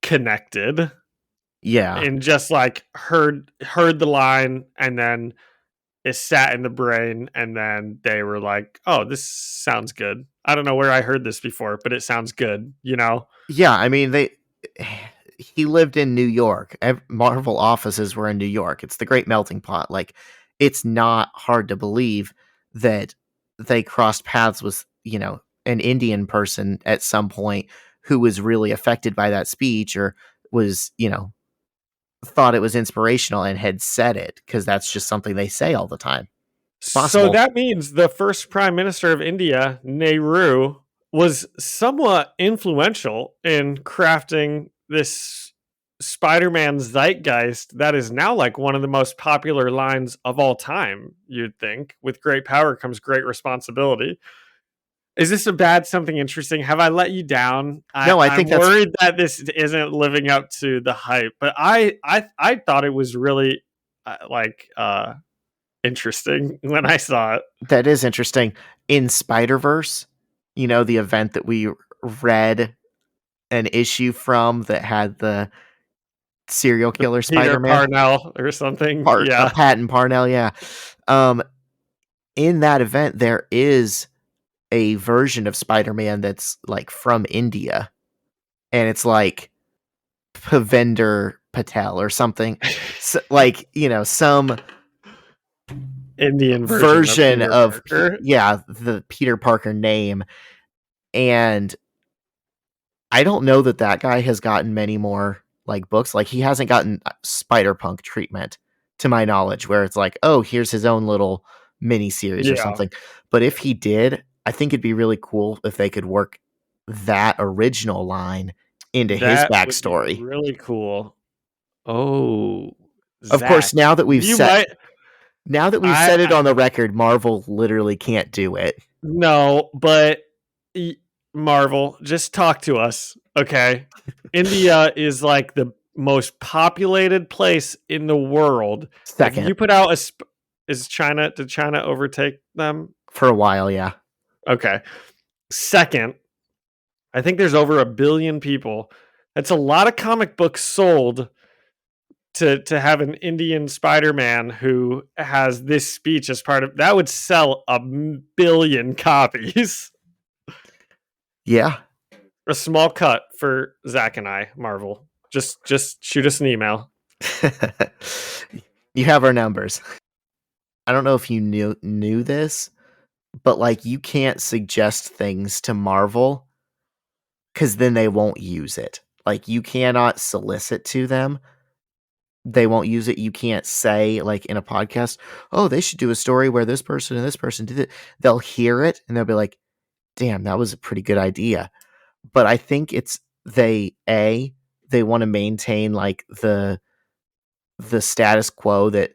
connected. Yeah. And just like heard the line, and then it sat in the brain, and then they were like, "Oh, this sounds good. I don't know where I heard this before, but it sounds good," you know? Yeah, I mean, he lived in New York. Marvel offices were in New York. It's the great melting pot. Like, it's not hard to believe that they crossed paths with, an Indian person at some point who was really affected by that speech or was, thought it was inspirational and had said it, because that's just something they say all the time. So that means the first prime minister of India, Nehru, was somewhat influential in crafting this Spider-Man zeitgeist that is now like one of the most popular lines of all time, you'd think. "With great power comes great responsibility." Is this a bad something interesting? Have I let you down? No, I think I'm worried that this isn't living up to the hype, but I thought it was really interesting when I saw it. That is interesting. In Spider-Verse, the event that we read an issue from that had the serial killer Peter Spider-Man. Parnell or something. Patton Parnell, yeah. In that event, there is a version of Spider-Man that's like from India, and it's like Bhavender Patel or something. So, like, some Indian version of Parker. the Peter Parker name. And I don't know that guy has gotten many more like books. Like, he hasn't gotten Spider-Punk treatment to my knowledge, where it's like, oh, here's his own little mini series or something. But if he did, I think it'd be really cool if they could work that original line into his backstory. Really cool. Oh, Zach, of course, now that we've said it on the record, Marvel literally can't do it. No, but Marvel, just talk to us, okay? India is like the most populated place in the world. Second. If you put out did China overtake them? For a while, yeah. Okay. Second, I think there's over 1 billion people. That's a lot of comic books sold to have an Indian Spider-Man who has this speech as part of that would sell 1 billion copies. Yeah. A small cut for Zach and I, Marvel. Just shoot us an email. You have our numbers. I don't know if you knew this, but like you can't suggest things to Marvel because then they won't use it. Like you cannot solicit to them. They won't use it. You can't say like in a podcast, oh, they should do a story where this person and this person did it. They'll hear it and they'll be like, damn, that was a pretty good idea. But I think it's they want to maintain like the status quo that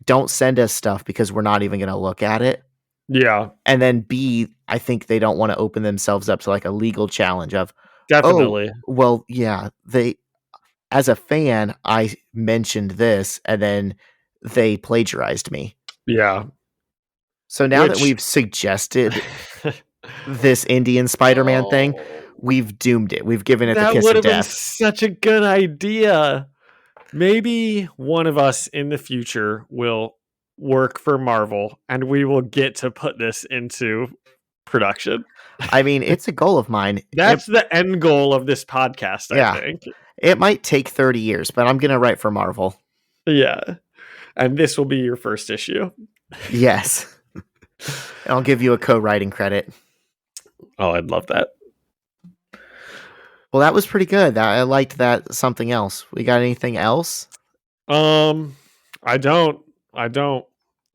don't send us stuff because we're not even going to look at it. Yeah. And then B, I think they don't want to open themselves up to like a legal challenge of, Definitely. oh, well, yeah, as a fan, I mentioned this and then they plagiarized me. Yeah. So now that we've suggested this Indian Spider-Man thing, we've doomed it. We've given it the kiss of death. That would have been such a good idea. Maybe one of us in the future will work for Marvel and we will get to put this into production. I mean, it's a goal of mine. That's the end goal of this podcast, I think. It might take 30 years, but I'm going to write for Marvel. Yeah. And this will be your first issue. Yes. I'll give you a co-writing credit. Oh, I'd love that. Well, that was pretty good. I liked that. Something else. We got anything else? I don't.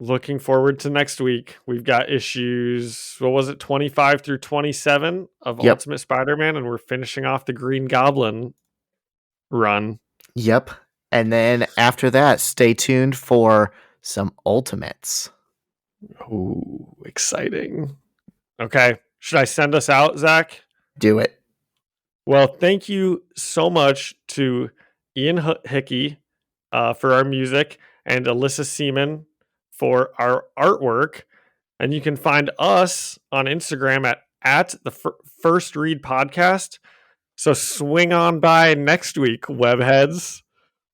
Looking forward to next week. We've got issues, 25 through 27 of Ultimate Spider-Man, and we're finishing off the Green Goblin run. Yep. And then after that, stay tuned for some Ultimates. Ooh, exciting. Okay. Should I send us out, Zach? Do it. Well, thank you so much to Ian Hickey for our music and Alyssa Seaman for our artwork. And you can find us on Instagram at the First Read Podcast. So swing on by next week, webheads.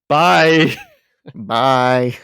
Bye. Bye.